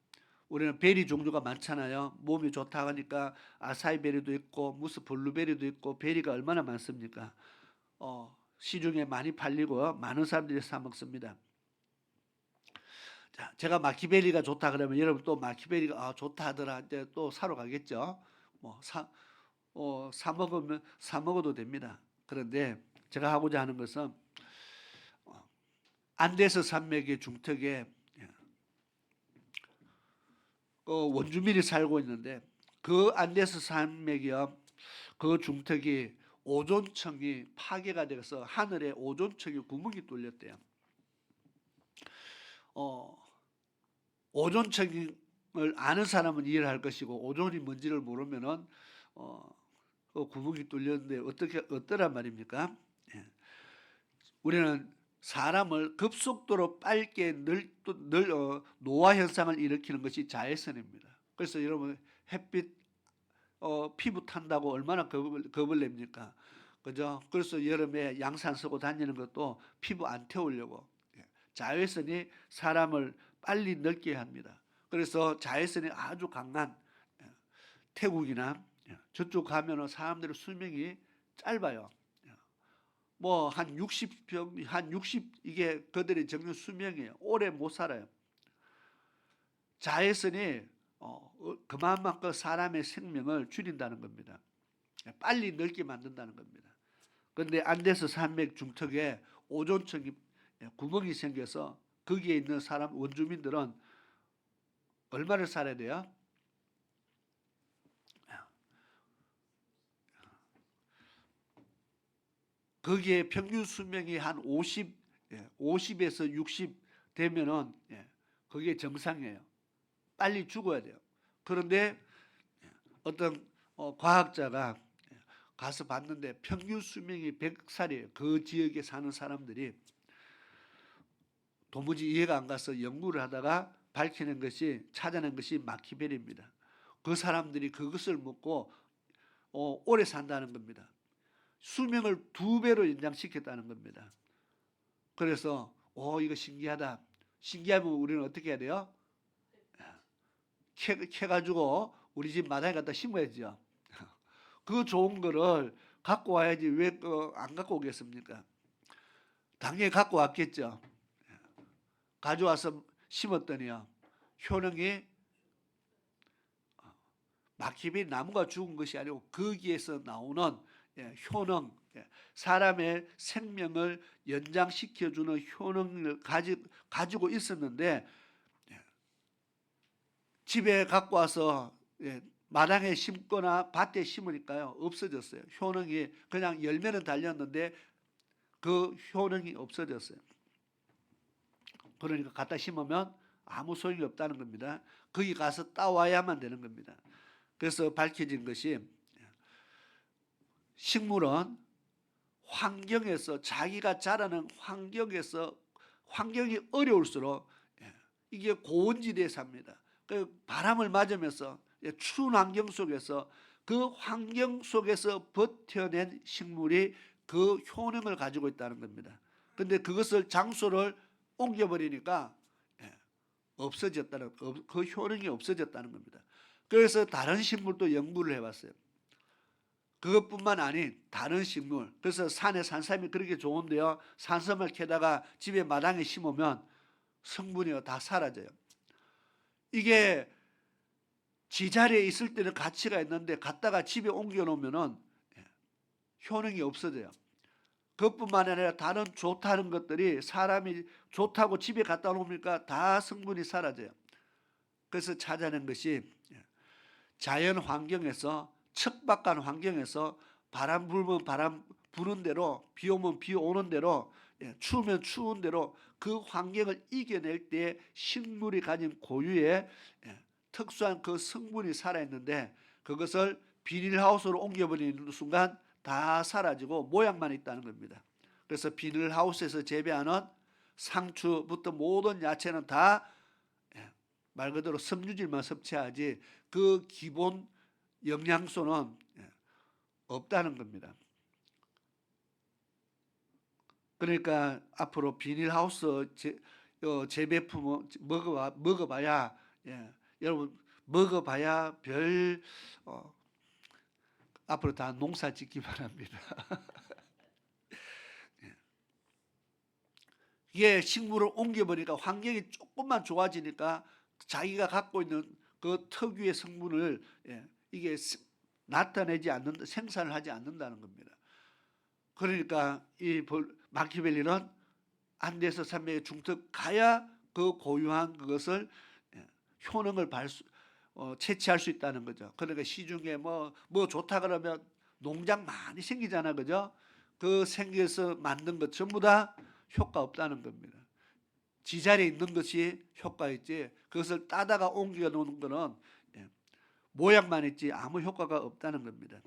우리는 베리 종류가 많잖아요. 몸이 좋다 하니까 아사이베리도 있고 무스 블루베리도 있고 베리가 얼마나 많습니까? 시중에 많이 팔리고 많은 사람들이 사 먹습니다. 자, 제가 마키베리가 좋다 그러면 여러분 또 마키베리가 좋다 하더라 이제 또 사러 가겠죠. 사 먹어도 됩니다. 그런데 제가 하고자 하는 것은 안데스 산맥의 중턱에 원주민이 살고 있는데 그 안데스 산맥이요, 그 중턱이 오존층이 파괴가 되어서 하늘에 오존층이 구멍이 뚫렸대요. 오존층을 아는 사람은 이해를 할 것이고 오존이 뭔지를 모르면은 그 구멍이 뚫렸는데 어떠란 말입니까? 우리는 사람을 급속도로 빨게 노화 현상을 일으키는 것이 자외선입니다. 그래서 여러분 햇빛 피부 탄다고 얼마나 겁을 냅니까? 그죠? 그래서 여름에 양산 쓰고 다니는 것도 피부 안 태우려고. 자외선이 사람을 빨리 늙게 합니다. 그래서 자외선이 아주 강한 태국이나 저쪽 가면은 사람들의 수명이 짧아요. 뭐 한 60 이게 그들의 정년 수명이에요. 오래 못 살아요. 자외선이 그만큼 사람의 생명을 줄인다는 겁니다. 빨리 늙게 만든다는 겁니다. 그런데 안데스 산맥 중턱에 오존층이 구멍이 생겨서 거기에 있는 사람 원주민들은 얼마를 살아야 돼요? 거기에 평균 수명이 한 50에서 60 되면은 그게 정상이에요. 빨리 죽어야 돼요. 그런데 어떤 과학자가 가서 봤는데 평균 수명이 100살이에요. 그 지역에 사는 사람들이 도무지 이해가 안 가서 연구를 하다가 찾아낸 것이 마키베리입니다. 그 사람들이 그것을 먹고 오래 산다는 겁니다. 수명을 2배로 연장시켰다는 겁니다. 그래서 이거 신기하다. 신기하면 우리는 어떻게 해야 돼요? 캐가지고 우리 집 마당에 갖다 심어야죠. 그 좋은 거를 갖고 와야지 왜 안 갖고 오겠습니까? 당연히 갖고 왔겠죠. 가져와서 심었더니요, 효능이 마키베리 나무가 죽은 것이 아니고 거기에서 나오는 효능, 사람의 생명을 연장시켜주는 효능을 가지고 있었는데 집에 갖고 와서 마당에 심거나 밭에 심으니까요 없어졌어요. 효능이 그냥 열매는 달렸는데 그 효능이 없어졌어요. 그러니까 갖다 심으면 아무 소용이 없다는 겁니다. 거기 가서 따와야만 되는 겁니다. 그래서 밝혀진 것이 식물은 환경에서 자기가 자라는 환경이 어려울수록 이게 고온지대에 삽니다. 그 바람을 맞으면서 추운 환경 속에서 그 환경 속에서 버텨낸 식물이 그 효능을 가지고 있다는 겁니다. 그런데 그것을 장소를 옮겨버리니까 그 효능이 없어졌다는 겁니다. 그래서 다른 식물도 연구를 해봤어요. 그것뿐만 아닌 다른 식물. 그래서 산에 산삼이 그렇게 좋은데요, 산삼을 캐다가 집에 마당에 심으면 성분이 다 사라져요. 이게 지자리에 있을 때는 가치가 있는데 갖다가 집에 옮겨 놓으면은 효능이 없어져요. 그것뿐만 아니라 다른 좋다는 것들이 사람이 좋다고 집에 갖다 놓으니까 다 성분이 사라져요. 그래서 찾아낸 것이 자연 환경에서, 척박한 환경에서 바람 불면 바람 부는 대로, 비 오면 비 오는 대로 추우면 추운 대로 그 환경을 이겨낼 때 식물이 가진 고유의 특수한 그 성분이 살아있는데 그것을 비닐하우스로 옮겨버리는 순간 다 사라지고 모양만 있다는 겁니다. 그래서 비닐하우스에서 재배하는 상추부터 모든 야채는 다 말 그대로 섬유질만 섭취하지 그 기본 영양소는 없다는 겁니다. 그러니까 앞으로 비닐하우스 재배품은 먹어봐야 여러분 먹어봐야 별 앞으로 다 농사 짓기 바랍니다. 이게 식물을 옮겨버리니까 환경이 조금만 좋아지니까 자기가 갖고 있는 그 특유의 성분을 이게 나타내지 않는다, 생산을 하지 않는다는 겁니다. 그러니까 이 마키아벨리는 안데스 산맥의 중턱 가야 그 고유한 그것을 효능을 채취할 수 있다는 거죠. 그러니까 시중에 뭐 좋다 그러면 농장 많이 생기잖아, 그죠? 그 생겨서 만든 것 전부 다 효과 없다는 겁니다. 지자리에 있는 것이 효과 있지 그것을 따다가 옮겨 놓는 거는 모양만 있지 아무 효과가 없다는 겁니다.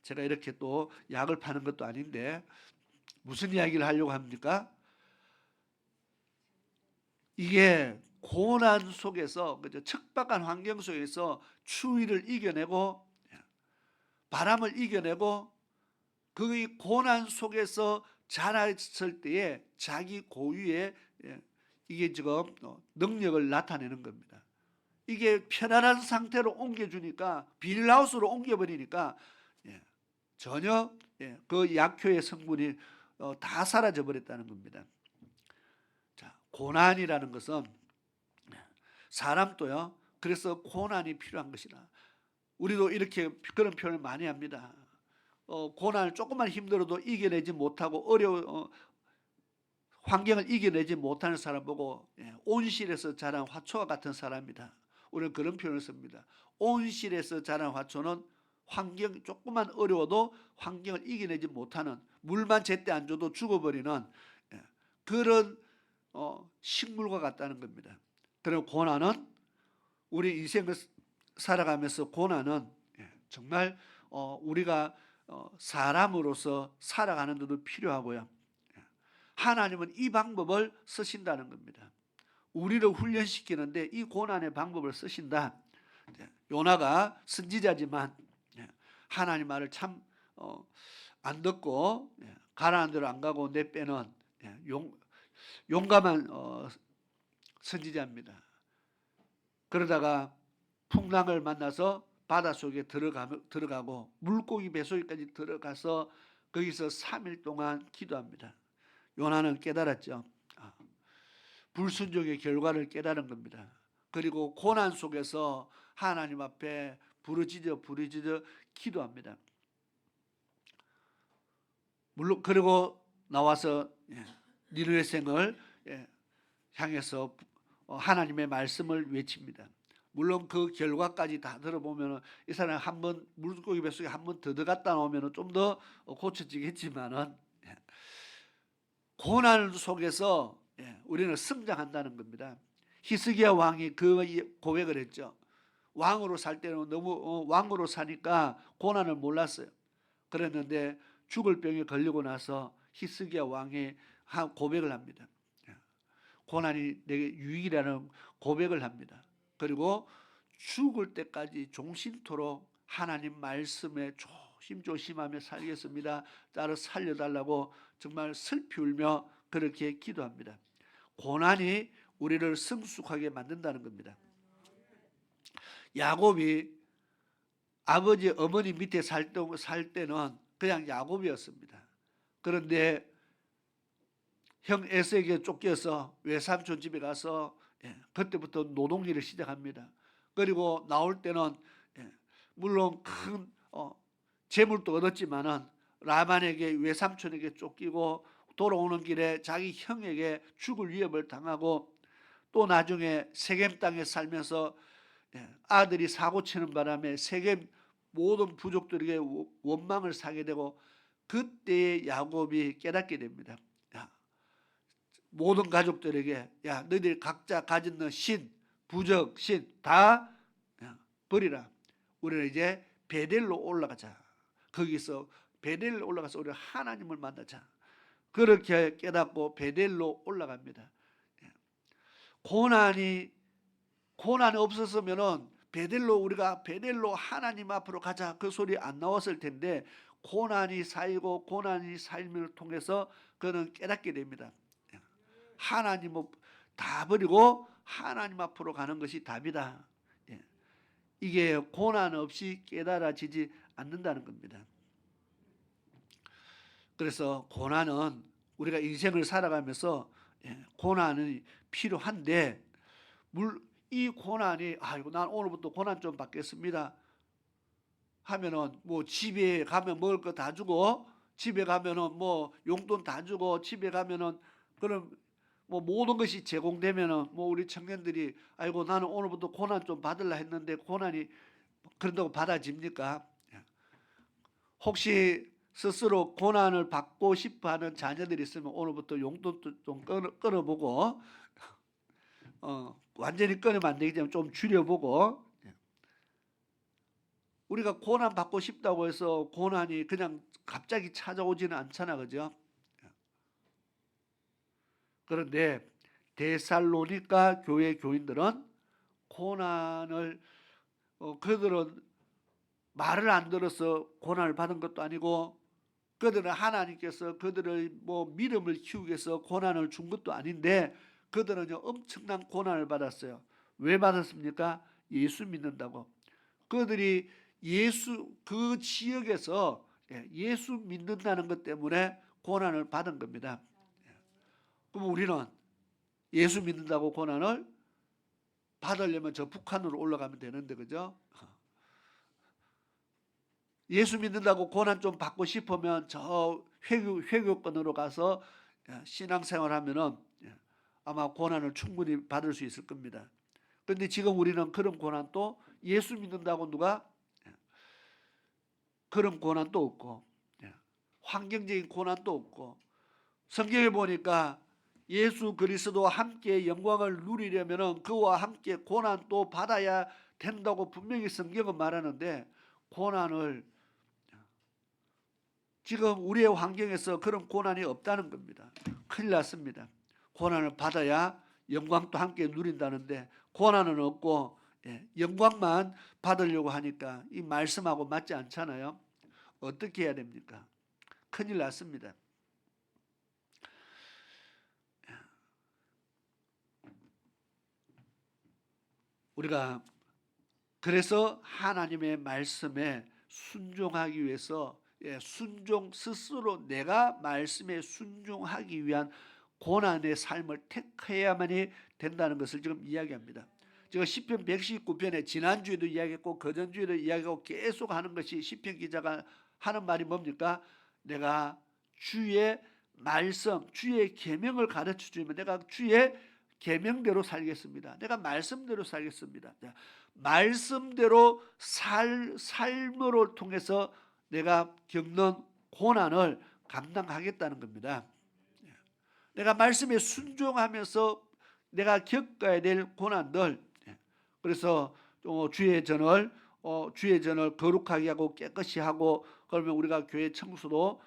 제가 이렇게 또 약을 파는 것도 아닌데 무슨 이야기를 하려고 합니까? 이게 고난 속에서 그죠? 척박한 환경 속에서 추위를 이겨내고 바람을 이겨내고 그 고난 속에서 자랐을 때에 자기 고유의 이게 지금 능력을 나타내는 겁니다. 이게 편안한 상태로 옮겨주니까 비닐하우스로 옮겨버리니까 전혀 그 약효의 성분이 다 사라져 버렸다는 겁니다. 자, 고난이라는 것은 사람도요. 그래서 고난이 필요한 것이라. 우리도 이렇게 그런 표현을 많이 합니다. 고난을 조금만 힘들어도 이겨내지 못하고 환경을 이겨내지 못하는 사람 보고 온실에서 자란 화초와 같은 사람이다. 우리는 그런 표현을 씁니다. 온실에서 자란 화초는 환경이 조금만 어려워도 환경을 이겨내지 못하는 물만 제때 안 줘도 죽어버리는 그런 식물과 같다는 겁니다. 그리고 고난은 우리 인생을 살아가면서 고난은 정말 우리가 사람으로서 살아가는 데도 필요하고요. 하나님은 이 방법을 쓰신다는 겁니다. 우리를 훈련시키는데 이 고난의 방법을 쓰신다. 요나가 선지자지만 하나님 말을 참 안 듣고 가라는 대로 안 가고 내 빼는 용감한 선지자입니다. 그러다가 풍랑을 만나서 바닷속에 들어가고 물고기 뱃속에까지 들어가서 거기서 3일 동안 기도합니다. 요나는 깨달았죠. 불순종의 결과를 깨달은 겁니다. 그리고 고난 속에서 하나님 앞에 부르짖어 기도합니다. 물론 그리고 나와서 니느웨 성을 향해서 하나님의 말씀을 외칩니다. 물론 그 결과까지 다 들어보면 이 사람 한번 물고기 뱃속에 한번 더 들어갔다 나오면 좀 더 고쳐지겠지만은 고난 속에서 우리는 성장한다는 겁니다. 히스기야 왕이 그 고백을 했죠. 왕으로 살 때는 너무 왕으로 사니까 고난을 몰랐어요. 그랬는데 죽을 병에 걸리고 나서 히스기야 왕이 고백을 합니다. 고난이 내게 유익이라는 고백을 합니다. 그리고 죽을 때까지 종신토록 하나님 말씀에 조심조심하며 살겠습니다. 나를 살려달라고 정말 슬피 울며 그렇게 기도합니다. 고난이 우리를 성숙하게 만든다는 겁니다. 야곱이 아버지 어머니 밑에 살 때는 그냥 야곱이었습니다. 그런데 형 에서에게 쫓겨서 외삼촌 집에 가서 그때부터 노동일을 시작합니다. 그리고 나올 때는 물론 큰 재물도 얻었지만은 라반에게 외삼촌에게 쫓기고 돌아오는 길에 자기 형에게 죽을 위협을 당하고 또 나중에 세겜 땅에 살면서 아들이 사고치는 바람에 세겜 모든 부족들에게 원망을 사게 되고 그때에 야곱이 깨닫게 됩니다. 모든 가족들에게 야 너희들 각자 가진 신, 부적, 신 다 버리라. 우리는 이제 베델로 올라가자. 거기서 베델로 올라가서 우리 하나님을 만나자. 그렇게 깨닫고 베델로 올라갑니다. 고난이 없었으면은 우리가 베델로 하나님 앞으로 가자 그 소리 안 나왔을 텐데 고난이 쌓이고 고난이 쌓임을 통해서 그는 깨닫게 됩니다. 하나님을 다 버리고 하나님 앞으로 가는 것이 답이다. 이게 고난 없이 깨달아지지 않는다는 겁니다. 그래서 고난은 우리가 인생을 살아가면서 고난이 필요한데 이 고난이 아이고 난 오늘부터 고난 좀 받겠습니다 하면은 뭐 집에 가면 먹을 거 다 주고 집에 가면은 뭐 용돈 다 주고 집에 가면은 그럼 뭐 모든 것이 제공되면은 뭐 우리 청년들이 아이고 나는 오늘부터 고난 좀 받으려 했는데 고난이 그런다고 받아집니까? 혹시 스스로 고난을 받고 싶어하는 자녀들이 있으면 오늘부터 용돈도 좀 끊어보고 완전히 끊으면 안 되기 때문에 좀 줄여보고 우리가 고난 받고 싶다고 해서 고난이 그냥 갑자기 찾아오지는 않잖아, 그죠? 그런데 데살로니가 교회 교인들은 고난을 그들은 말을 안 들어서 고난을 받은 것도 아니고 그들은 하나님께서 그들의 뭐 믿음을 키우기 위해서 고난을 준 것도 아닌데 그들은 엄청난 고난을 받았어요. 왜 받았습니까? 예수 믿는다고. 그들이 그 지역에서 예수 믿는다는 것 때문에 고난을 받은 겁니다. 그럼 우리는 예수 믿는다고 고난을 받으려면 저 북한으로 올라가면 되는데 그죠? 예수 믿는다고 고난 좀 받고 싶으면 저 회교권으로 가서 신앙생활 하면은 아마 고난을 충분히 받을 수 있을 겁니다. 그런데 지금 우리는 그런 고난도 예수 믿는다고 누가 그런 고난도 없고 환경적인 고난도 없고 성경에 보니까 예수 그리스도와 함께 영광을 누리려면 그와 함께 고난도 받아야 된다고 분명히 성경은 말하는데 고난을 지금 우리의 환경에서 그런 고난이 없다는 겁니다. 큰일 났습니다. 고난을 받아야 영광도 함께 누린다는데 고난은 없고 영광만 받으려고 하니까 이 말씀하고 맞지 않잖아요. 어떻게 해야 됩니까? 큰일 났습니다. 우리가 그래서 하나님의 말씀에 순종하기 위해서 스스로 내가 말씀에 순종하기 위한 고난의 삶을 택해야만이 된다는 것을 지금 이야기합니다. 제가 시편 119편에 지난주에도 이야기했고 그전주에도 이야기하고 계속 하는 것이 시편 기자가 하는 말이 뭡니까? 내가 주의 말씀, 주의 계명을 가르쳐 주면 내가 주의 계명대로 살겠습니다. 내가 말씀대로 살겠습니다. 말씀대로 삶으로 통해서 내가 겪는 고난을 감당하겠다는 겁니다. 내가 말씀에 순종하면서 내가 겪어야 될 고난들. 그래서 주의 전을 거룩하게 하고 깨끗이 하고 그러면 우리가 교회 청소도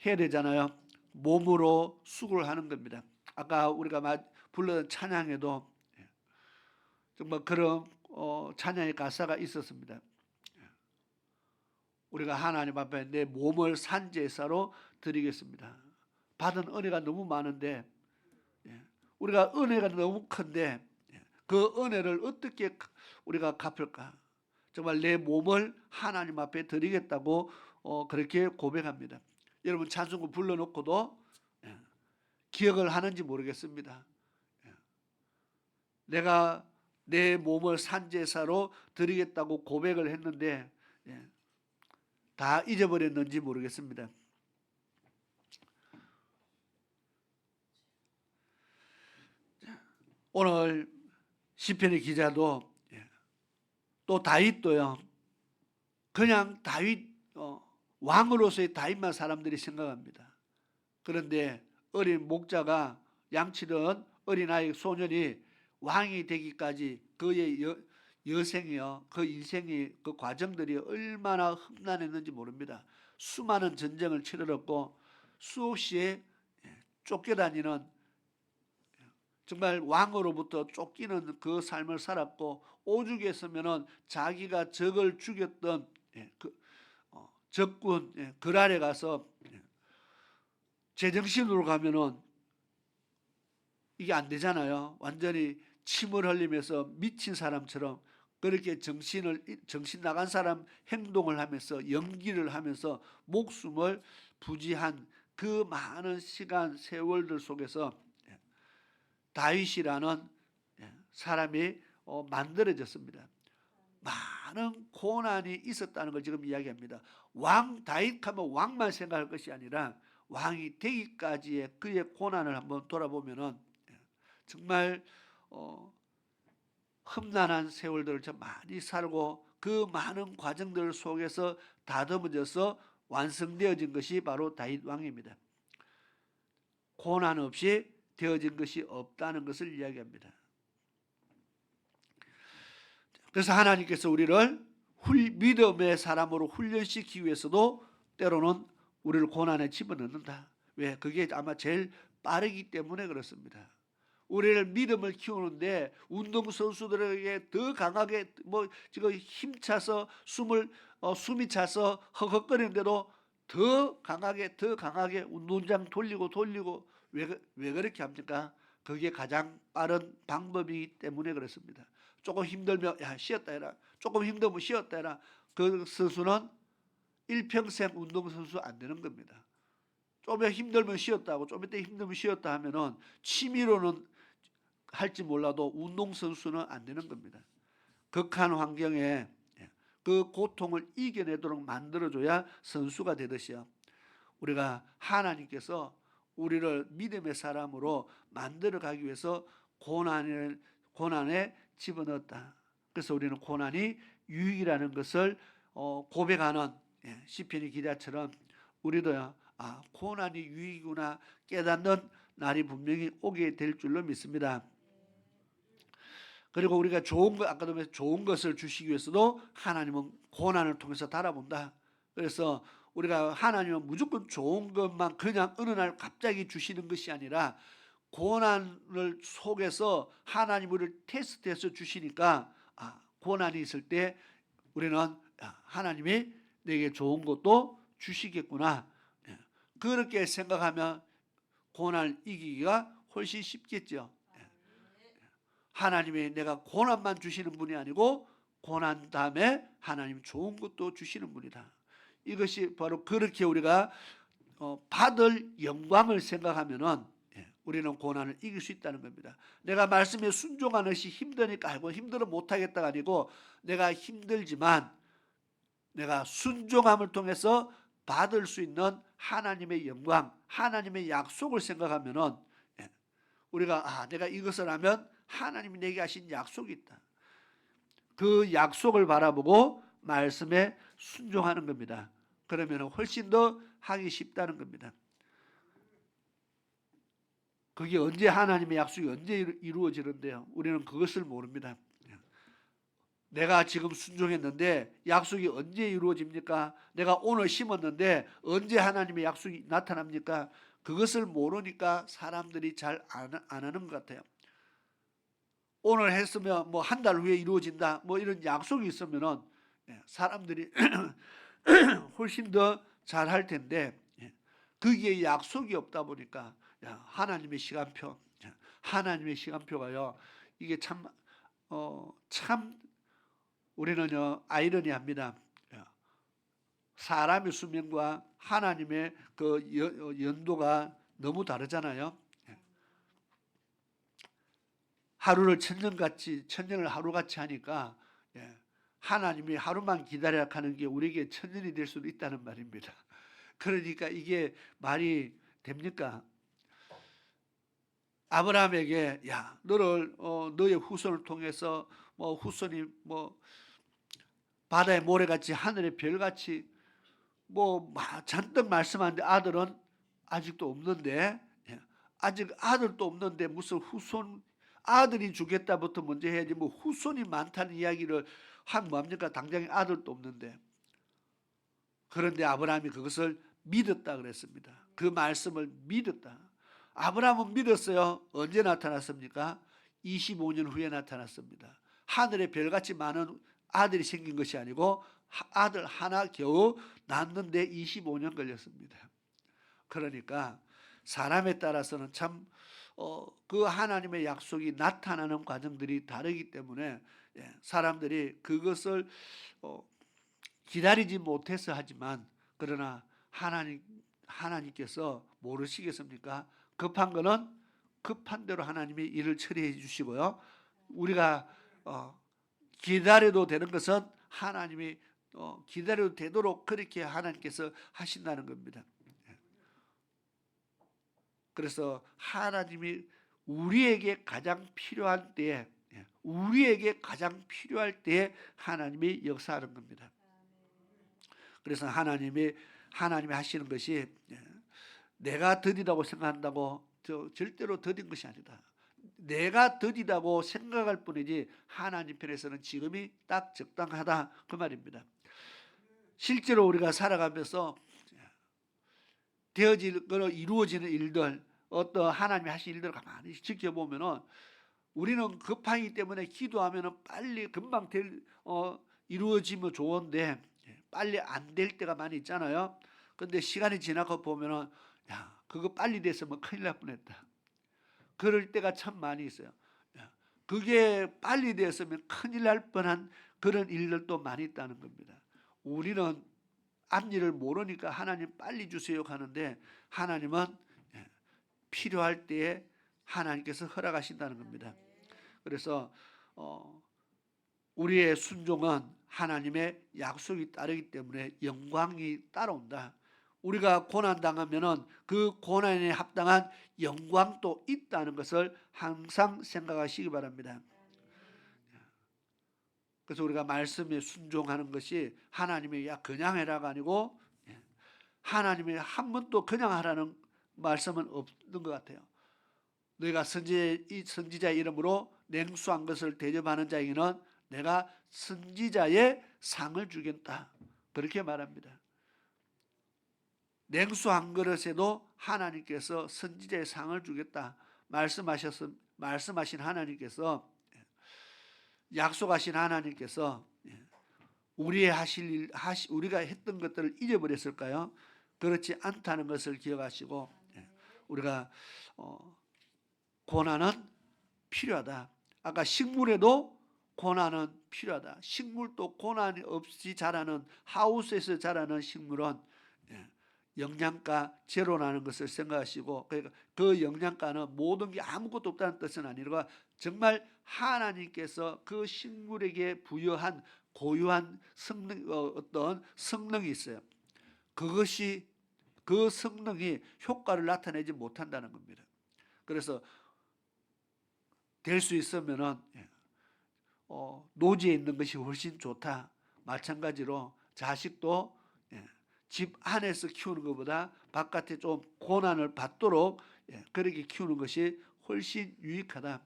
해야 되잖아요. 몸으로 수고를 하는 겁니다. 아까 우리가 불렀던 찬양에도 정말 그런 찬양의 가사가 있었습니다. 우리가 하나님 앞에 내 몸을 산제사로 드리겠습니다. 받은 은혜가 너무 많은데 우리가 은혜가 너무 큰데 그 은혜를 어떻게 우리가 갚을까? 정말 내 몸을 하나님 앞에 드리겠다고 그렇게 고백합니다. 여러분 찬송을 불러놓고도 기억을 하는지 모르겠습니다. 내가 내 몸을 산제사로 드리겠다고 고백을 했는데 다 잊어버렸는지 모르겠습니다. 오늘 시편의 기자도 또 다윗도요. 그냥 다윗 왕으로서의 다윗만 사람들이 생각합니다. 그런데 어린 목자가 양치던 어린아이 소년이 왕이 되기까지 그의 여생이요, 그 인생이, 그 과정들이 얼마나 험난했는지 모릅니다. 수많은 전쟁을 치르렀고 수없이 쫓겨다니는, 정말 왕으로부터 쫓기는 그 삶을 살았고, 오죽에 서면은 자기가 적을 죽였던 적군 그 아래 가서 제정신으로 가면은 이게 안 되잖아요. 완전히 침을 흘리면서 미친 사람처럼 그렇게 정신 나간 사람 행동을 하면서 연기를 하면서 목숨을 부지한 그 많은 시간 세월들 속에서 다윗이라는 사람이 만들어졌습니다. 많은 고난이 있었다는 걸 지금 이야기합니다. 왕 다윗 하면 왕만 생각할 것이 아니라 왕이 되기까지의 그의 고난을 한번 돌아보면은 정말 험난한 세월들을 참 많이 살고 그 많은 과정들 속에서 다듬어져서 완성되어진 것이 바로 다윗 왕입니다. 고난 없이 되어진 것이 없다는 것을 이야기합니다. 그래서 하나님께서 우리를 믿음의 사람으로 훈련시키기 위해서도 때로는 우리를 고난에 집어넣는다. 왜? 그게 아마 제일 빠르기 때문에 그렇습니다. 우리를 믿음을 키우는데 운동선수들에게 더 강하게 지금 힘차서 숨이 차서 헉헉거리는데도 더 강하게 운동장 돌리고 왜 그렇게 합니까? 그게 가장 빠른 방법이기 때문에 그렇습니다. 조금 힘들면 쉬었다 해라. 조금 힘들면 쉬었다 해라. 그 선수는 일평생 운동선수 안 되는 겁니다. 좀 힘들면 쉬었다고, 좀 이따 힘들면 쉬었다 하면은 취미로는 할지 몰라도 운동선수는 안 되는 겁니다. 극한 환경에 그 고통을 이겨내도록 만들어줘야 선수가 되듯이요. 우리가 하나님께서 우리를 믿음의 사람으로 만들어가기 위해서 고난에 집어넣었다. 그래서 우리는 고난이 유익이라는 것을 고백하는 시편의 기자처럼 우리도요, 고난이 유익이구나 깨닫는 날이 분명히 오게 될 줄로 믿습니다. 그리고 우리가 아까도 말했 좋은 것을 주시기 위해서도 하나님은 고난을 통해서 달아본다. 그래서 우리가 하나님은 무조건 좋은 것만 그냥 어느 날 갑자기 주시는 것이 아니라 고난을 속에서 하나님 우리를 테스트해서 주시니까 고난이 있을 때 우리는 하나님이 내게 좋은 것도 주시겠구나. 그렇게 생각하면 고난을 이기기가 훨씬 쉽겠죠. 하나님이 내가 고난만 주시는 분이 아니고 고난 다음에 하나님 좋은 것도 주시는 분이다. 이것이 바로 그렇게 우리가 받을 영광을 생각하면은 우리는 고난을 이길 수 있다는 겁니다. 내가 말씀에 순종하는 것이 힘드니까 힘들어 못하겠다가 아니고 내가 힘들지만 내가 순종함을 통해서 받을 수 있는 하나님의 영광, 하나님의 약속을 생각하면은 우리가 내가 이것을 하면 하나님이 내게 하신 약속이 있다. 그 약속을 바라보고 말씀에 순종하는 겁니다. 그러면 훨씬 더 하기 쉽다는 겁니다. 그게 언제 하나님의 약속이 언제 이루어지는데요? 우리는 그것을 모릅니다. 내가 지금 순종했는데 약속이 언제 이루어집니까? 내가 오늘 심었는데 언제 하나님의 약속이 나타납니까? 그것을 모르니까 사람들이 잘 안 하는 것 같아요. 오늘 했으면 한 달 후에 이루어진다 이런 약속이 있으면은 사람들이 훨씬 더 잘할 텐데 거기에 약속이 없다 보니까 하나님의 시간표가요, 이게 참 우리는요 아이러니합니다. 사람의 수명과 하나님의 그 연도가 너무 다르잖아요. 하루를 천년을 하루같이 하니까 하나님이 하루만 기다려 하는 게 우리에게 천년이 될 수도 있다는 말입니다. 그러니까 이게 말이 됩니까? 아브라함에게 너를 너의 후손을 통해서 후손이 바다의 모래같이 하늘의 별같이 잔뜩 말씀하는데 아들은 아직도 없는데 아직 아들도 없는데 무슨 후손 아들이 주겠다부터 먼저 해야지 뭐 후손이 많다는 이야기를 하면 뭐합니까? 당장에 아들도 없는데. 그런데 아브라함이 그것을 믿었다 그랬습니다. 그 말씀을 믿었다. 아브라함은 믿었어요. 언제 나타났습니까? 25년 후에 나타났습니다. 하늘에 별같이 많은 아들이 생긴 것이 아니고 아들 하나 겨우 낳는데 25년 걸렸습니다. 그러니까 사람에 따라서는 참 그 하나님의 약속이 나타나는 과정들이 다르기 때문에 사람들이 그것을 기다리지 못해서 하지만 그러나 하나님께서 모르시겠습니까? 급한 거는 급한 대로 하나님이 일을 처리해 주시고요. 우리가 기다려도 되는 것은 하나님이 기다려도 되도록 그렇게 하나님께서 하신다는 겁니다. 그래서 하나님이 우리에게 가장 필요한 때에 우리에게 가장 필요할 때에 하나님이 역사하는 겁니다. 그래서 하나님이 하시는 것이 내가 더디다고 생각한다고 절대로 더딘 것이 아니다. 내가 더디다고 생각할 뿐이지 하나님 편에서는 지금이 딱 적당하다 그 말입니다. 실제로 우리가 살아가면서 이루어지는 일들 어떤 하나님이 하신 일들을 가만히 지켜보면은 우리는 급하기 때문에 기도하면은 빨리 금방 이루어지면 좋은데 빨리 안 될 때가 많이 있잖아요. 근데 시간이 지나고 보면은 야 그거 빨리 됐으면 큰일 날 뻔했다. 그럴 때가 참 많이 있어요. 그게 빨리 됐으면 큰일 날 뻔한 그런 일들도 많이 있다는 겁니다. 우리는 앞일을 모르니까 하나님 빨리 주세요 하는데 하나님은 필요할 때에 하나님께서 허락하신다는 겁니다. 그래서 우리의 순종은 하나님의 약속이 따르기 때문에 영광이 따라온다. 우리가 고난당하면은 그 고난에 합당한 영광도 있다는 것을 항상 생각하시기 바랍니다. 그래서 우리가 말씀에 순종하는 것이 하나님의 야 그냥 해라가 아니고 하나님의 한 번도 그냥 하라는 말씀은 없는 것 같아요. 너희가 선지자의 이름으로 냉수한 것을 대접하는 자에게는 내가 선지자의 상을 주겠다. 그렇게 말합니다. 냉수한 그릇에도 하나님께서 선지자의 상을 주겠다. 말씀하신 하나님께서 약속하신 하나님께서 우리의 하실 일, 우리가 했던 것들을 잊어버렸을까요? 그렇지 않다는 것을 기억하시고 우리가 고난은 필요하다. 아까 식물에도 고난은 필요하다. 식물도 고난이 없이 자라는 하우스에서 자라는 식물은 영양가 제로라는 것을 생각하시고 그러니까 그 영양가는 모든 게 아무것도 없다는 뜻은 아니라 정말 하나님께서 그 식물에게 부여한 고유한 어떤 성능이 있어요. 그것이 그 성능이 효과를 나타내지 못한다는 겁니다. 그래서 될 수 있으면은 노지에 있는 것이 훨씬 좋다. 마찬가지로 자식도 집 안에서 키우는 것보다 바깥에 좀 고난을 받도록 그렇게 키우는 것이 훨씬 유익하다.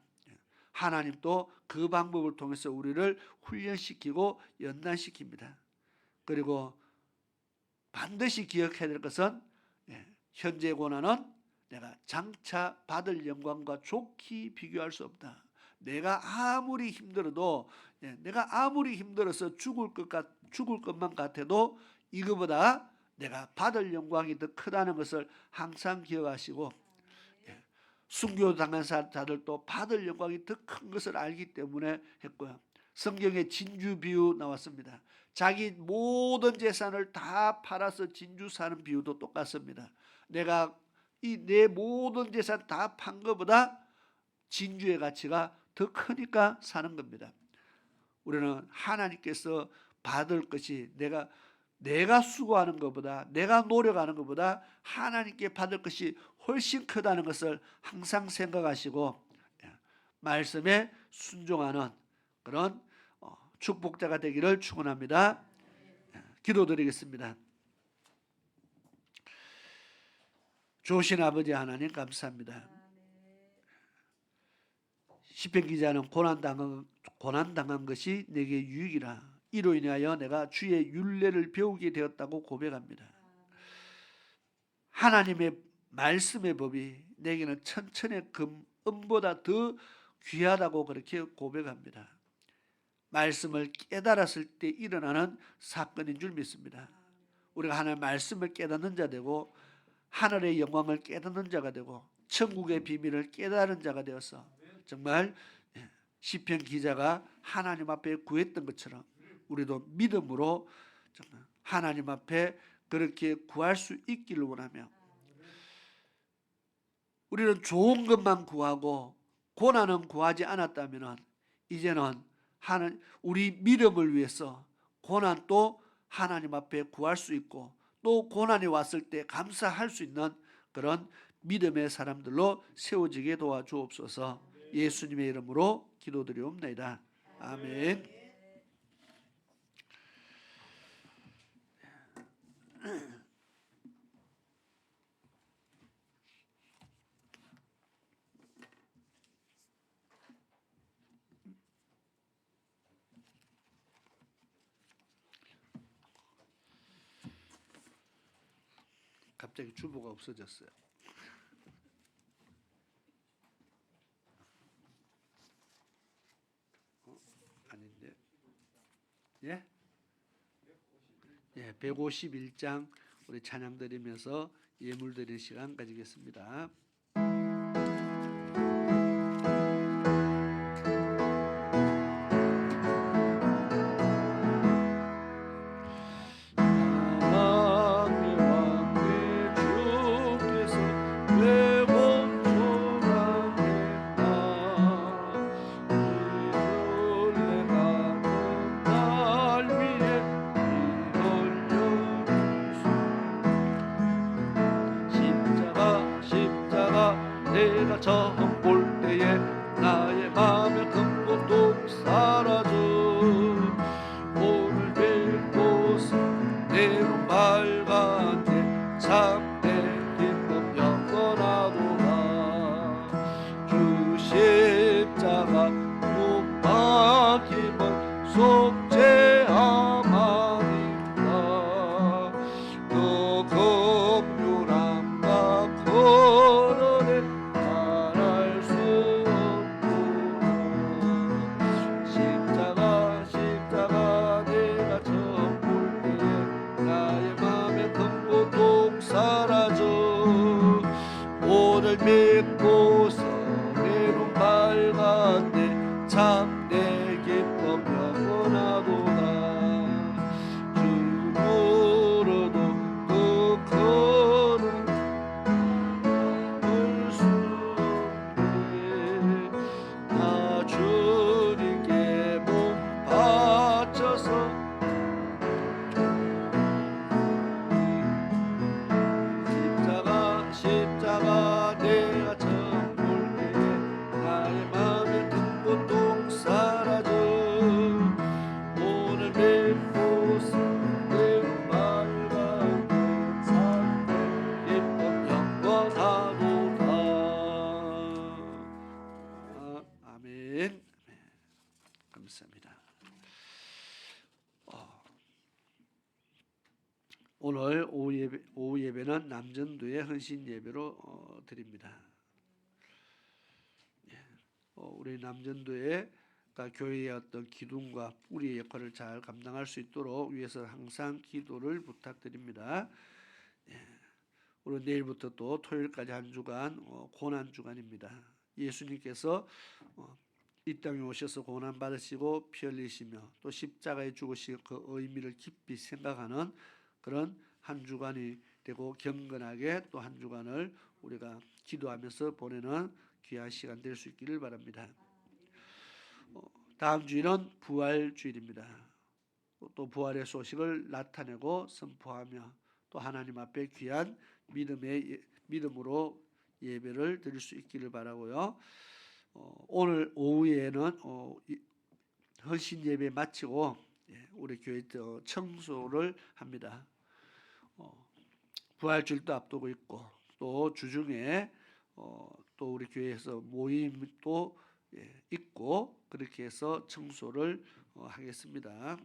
하나님도 그 방법을 통해서 우리를 훈련시키고 연단시킵니다. 그리고 반드시 기억해야 될 것은 현재 고난은 내가 장차 받을 영광과 좋게 비교할 수 없다. 내가 아무리 힘들어도 내가 아무리 힘들어서 죽을 것만 같아도 이거보다 내가 받을 영광이 더 크다는 것을 항상 기억하시고 순교당한 자들도 받을 영광이 더 큰 것을 알기 때문에 했고요. 성경에 진주 비유 나왔습니다. 자기 모든 재산을 다 팔아서 진주 사는 비유도 똑같습니다. 내가 내 모든 재산 다 판 것보다 진주의 가치가 더 크니까 사는 겁니다. 우리는 하나님께서 받을 것이 내가 수고하는 것보다 내가 노력하는 것보다 하나님께 받을 것이 훨씬 크다는 것을 항상 생각하시고 말씀에 순종하는 그런 축복자가 되기를 축원합니다. 기도드리겠습니다. 좋으신 아버지 하나님 감사합니다. 시편 기자는 고난당한 것이 내게 유익이라. 이로 인하여 내가 주의 율례를 배우게 되었다고 고백합니다. 하나님의 말씀의 법이 내게는 천천의 금보다 더 귀하다고 그렇게 고백합니다. 말씀을 깨달았을 때 일어나는 사건인 줄 믿습니다. 우리가 하나님의 말씀을 깨닫는 자 되고 하늘의 영광을 깨닫는 자가 되고 천국의 비밀을 깨달은 자가 되어서 정말 시편 기자가 하나님 앞에 구했던 것처럼 우리도 믿음으로 정말 하나님 앞에 그렇게 구할 수 있기를 원하며, 우리는 좋은 것만 구하고 고난은 구하지 않았다면 이제는 우리 믿음을 위해서 고난도 하나님 앞에 구할 수 있고 또 고난이 왔을 때 감사할 수 있는 그런 믿음의 사람들로 세워지게 도와주옵소서. 예수님의 이름으로 기도드리옵나이다. 아멘. 갑자기 주보가 없어졌어요. 아닌데. 예? 예, 151장 우리 찬양 드리면서 예물 드릴 시간 가지겠습니다. 내가 처음 볼 때에 나의 마음에 큰 고통 사라져. 오늘 뵙고서 내 눈 밝았네. 참 내 기쁨 영원하도다. 주 십자가 못 박힘은 속죄함아닌가. 그 긍휼함과 그러네 말할 수 없구나. 십자가 내가 처음 볼 때에 나의 맘에 큰 고통 사라져. 오늘 믿고서 내 눈 밝았네. 참 내 기쁨 영원하도다. 주로도 그 거는 볼 수 없네. 나 주님께 몸 바쳐서 십자가 내가 처음 볼 때에 나의 맘에 큰 고통 사라져. 오늘 뵙고서 내 눈 밝았네. 참 기쁨 영원하도다. 아멘. 감사합니다. 오늘 오후 예배는 남전도의 헌신 예배로 드립니다. 우리 남전도의 교회의 어떤 기둥과 뿌리의 역할을 잘 감당할 수 있도록 위해서 항상 기도를 부탁드립니다. 오늘 내일부터 또 토요일까지 한 주간 고난 주간입니다. 예수님께서 이 땅에 오셔서 고난 받으시고 피 흘리시며 또 십자가에 죽으신 그 의미를 깊이 생각하는 그런 한 주간이 되고 경건하게 또 한 주간을 우리가 기도하면서 보내는 귀한 시간 될 수 있기를 바랍니다. 다음 주일은 부활 주일입니다. 또 부활의 소식을 나타내고 선포하며 또 하나님 앞에 귀한 믿음으로 예배를 드릴 수 있기를 바라고요. 오늘 오후에는 헌신 예배 마치고 우리 교회 청소를 합니다. 부활주일도 앞두고 있고 또 주중에 또 우리 교회에서 모임도 있고 그렇게 해서 청소를 하겠습니다.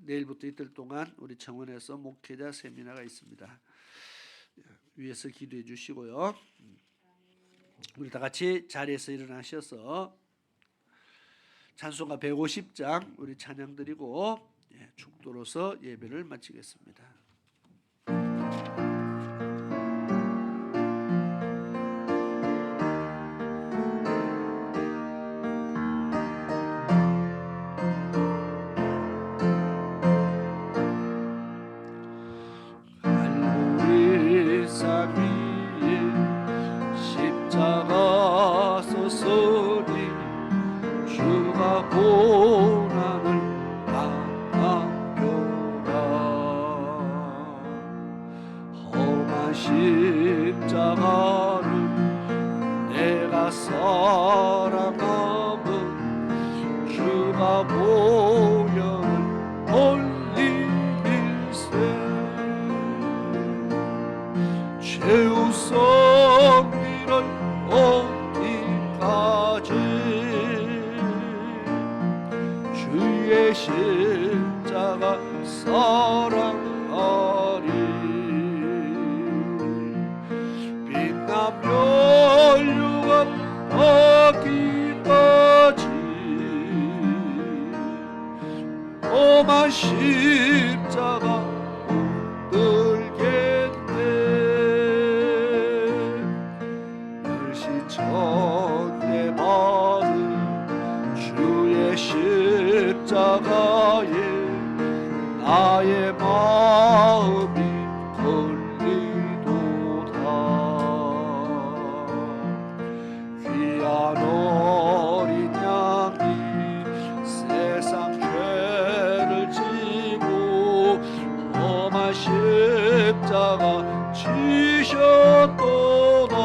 내일부터 이틀 동안 우리 청원에서 목회자 세미나가 있습니다. 위에서 기도해 주시고요. 우리 다 같이 자리에서 일어나셔서 찬송가 150장 우리 찬양 드리고 축도로서 예배를 마치겠습니다. 갈보리 산 위에 십자가 서서리 주가 고난을 당하였다. 험한 십자가를 내가 사랑함은 주가 보혈을 흘리일세. 죄우 섭리를 얻기까지 주의 십자가 사랑하리. 빛나며 율류가 하기까지 험한 십자가 붙들겠네. 멸시천대 받은 주의 십자가에 나의 마음이 걸리도다. 귀한 어린 양이 세상 죄를 지고 험한 십자가 지셨도다.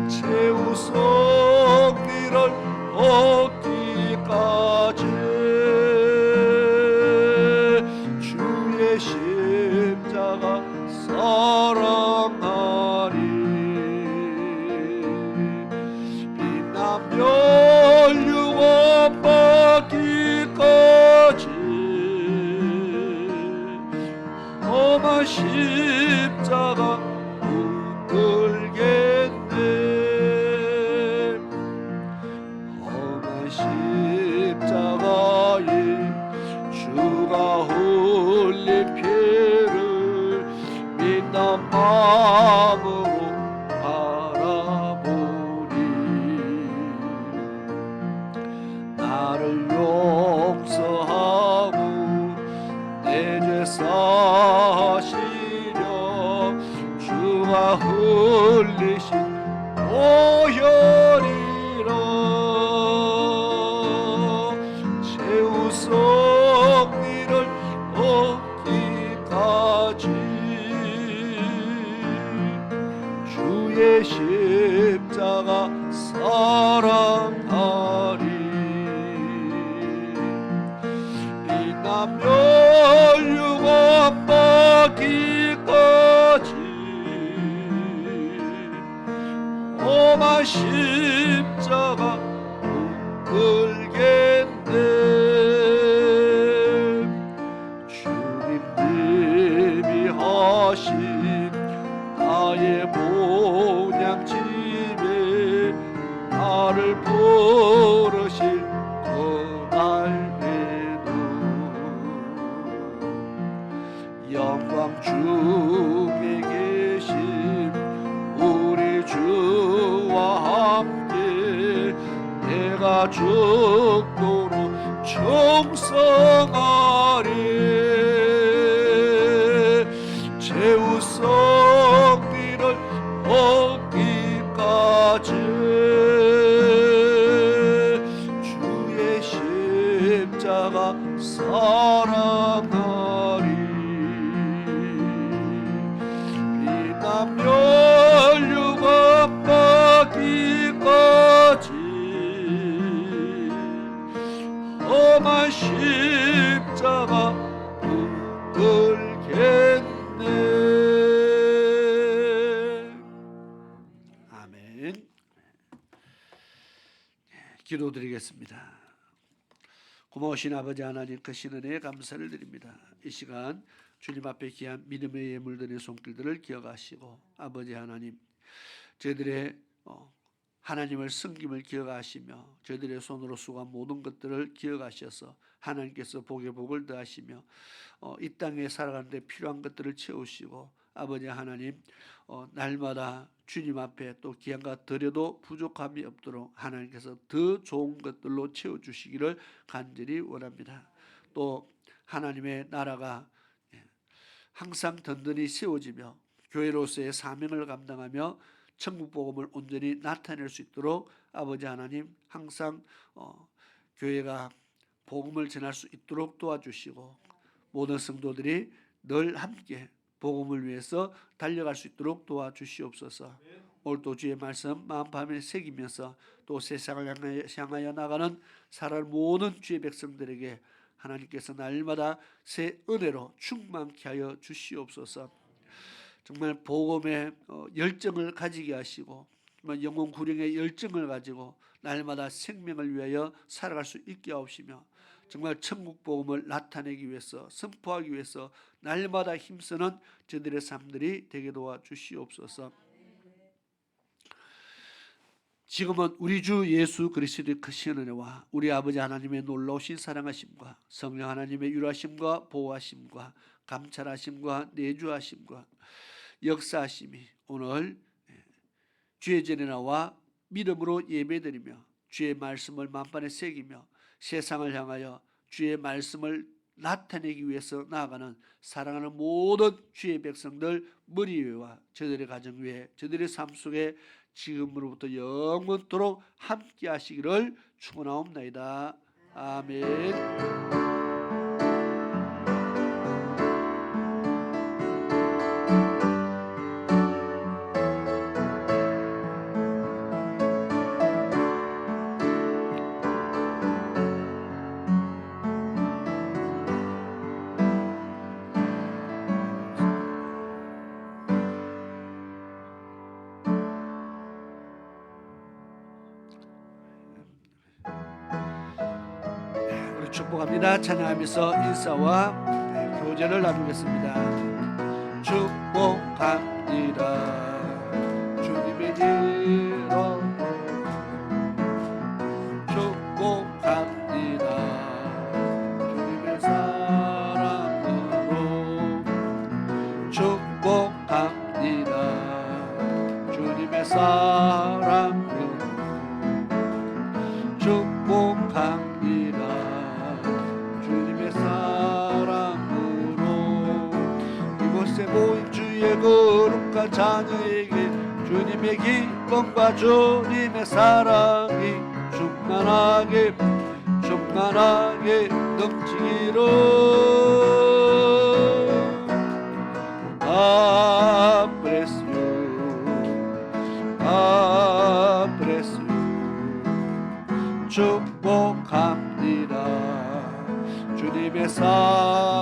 최후 승리를 얻기까지 주의 십자가 사랑하리. 빛나며 유업받기까지 험한 십자가 붙들겠네. 험한 십자가에 주가 흘린 피를 빛난 마음으로 바라보니 나를 용서하고 내 죄 사시려 주가 흘리신 보혈이라. 최후 승리를 얻기까지 주의 십자가 사랑하리. 빛나며 유업받기까지 험한 십자가 붙들겠네. 주님님이 하신 나의 본향집에 나를 부르실 그날에도 영광 중에 계신 우리 주와 함께 내가 죽도록 충성하리. 최후 승리를 얻기까지 주의 십자가 사랑하리. 빛나며 유업받기까지 험한 십자가 붙들겠네. 아멘. 기도드리겠습니다. 고마우신 아버지 하나님 크신 은혜에 감사를 드립니다. 이 시간 주님 앞에 귀한 믿음의 예물들의 손길들을 기억하시고 아버지 하나님 저희들의 하나님을 섬김을 기억하시며 저희들의 손으로 수고한 모든 것들을 기억하셔서 하나님께서 복에 복을 더하시며 이 땅에 살아가는 데 필요한 것들을 채우시고 아버지 하나님 날마다 주님 앞에 또 기한과 드려도 부족함이 없도록 하나님께서 더 좋은 것들로 채워주시기를 간절히 원합니다. 또 하나님의 나라가 항상 든든히 세워지며 교회로서의 사명을 감당하며 천국 복음을 온전히 나타낼 수 있도록 아버지 하나님 항상 교회가 복음을 전할 수 있도록 도와주시고 모든 성도들이 늘 함께 복음을 위해서 달려갈 수 있도록 도와주시옵소서. 오늘도 주의 말씀 마음밤에 새기면서 또 세상을 향하여 나가는 살아갈 모든 주의 백성들에게 하나님께서 날마다 새 은혜로 충만케 하여 주시옵소서. 정말 복음의 열정을 가지게 하시고 정말 영혼 구령의 열정을 가지고 날마다 생명을 위하여 살아갈 수 있게 하옵시며 정말 천국 복음을 나타내기 위해서 선포하기 위해서 날마다 힘쓰는 저들의 삶들이 되게 도와주시옵소서. 지금은 우리 주 예수 그리스도의 크신 은혜와 우리 아버지 하나님의 놀라우신 사랑하심과 성령 하나님의 유라심과 보호하심과 감찰하심과 내주하심과 역사하심이 오늘 주의 전에 나와 믿음으로 예배드리며 주의 말씀을 만반에 새기며 세상을 향하여 주의 말씀을 나타내기 위해서 나아가는 사랑하는 모든 주의 백성들 머리 위와 저들의 가정 위에 저들의 삶 속에 지금으로부터 영원토록 함께 하시기를 축원하옵나이다. 아멘. 축복합니다. 찬양하면서 인사와 교제를 나누겠습니다. 축복합니다. 주님의 이름으로 축복합니다. 주님의 사랑으로 축복합니다. 주님의 사랑으로 축복합니다. 모인 주의 거룩한 자녀에게 주님의 기쁨과 주님의 사랑이 충만하게 넘치기를. I bless you, I bless you. 축복합니다. 주님의 사랑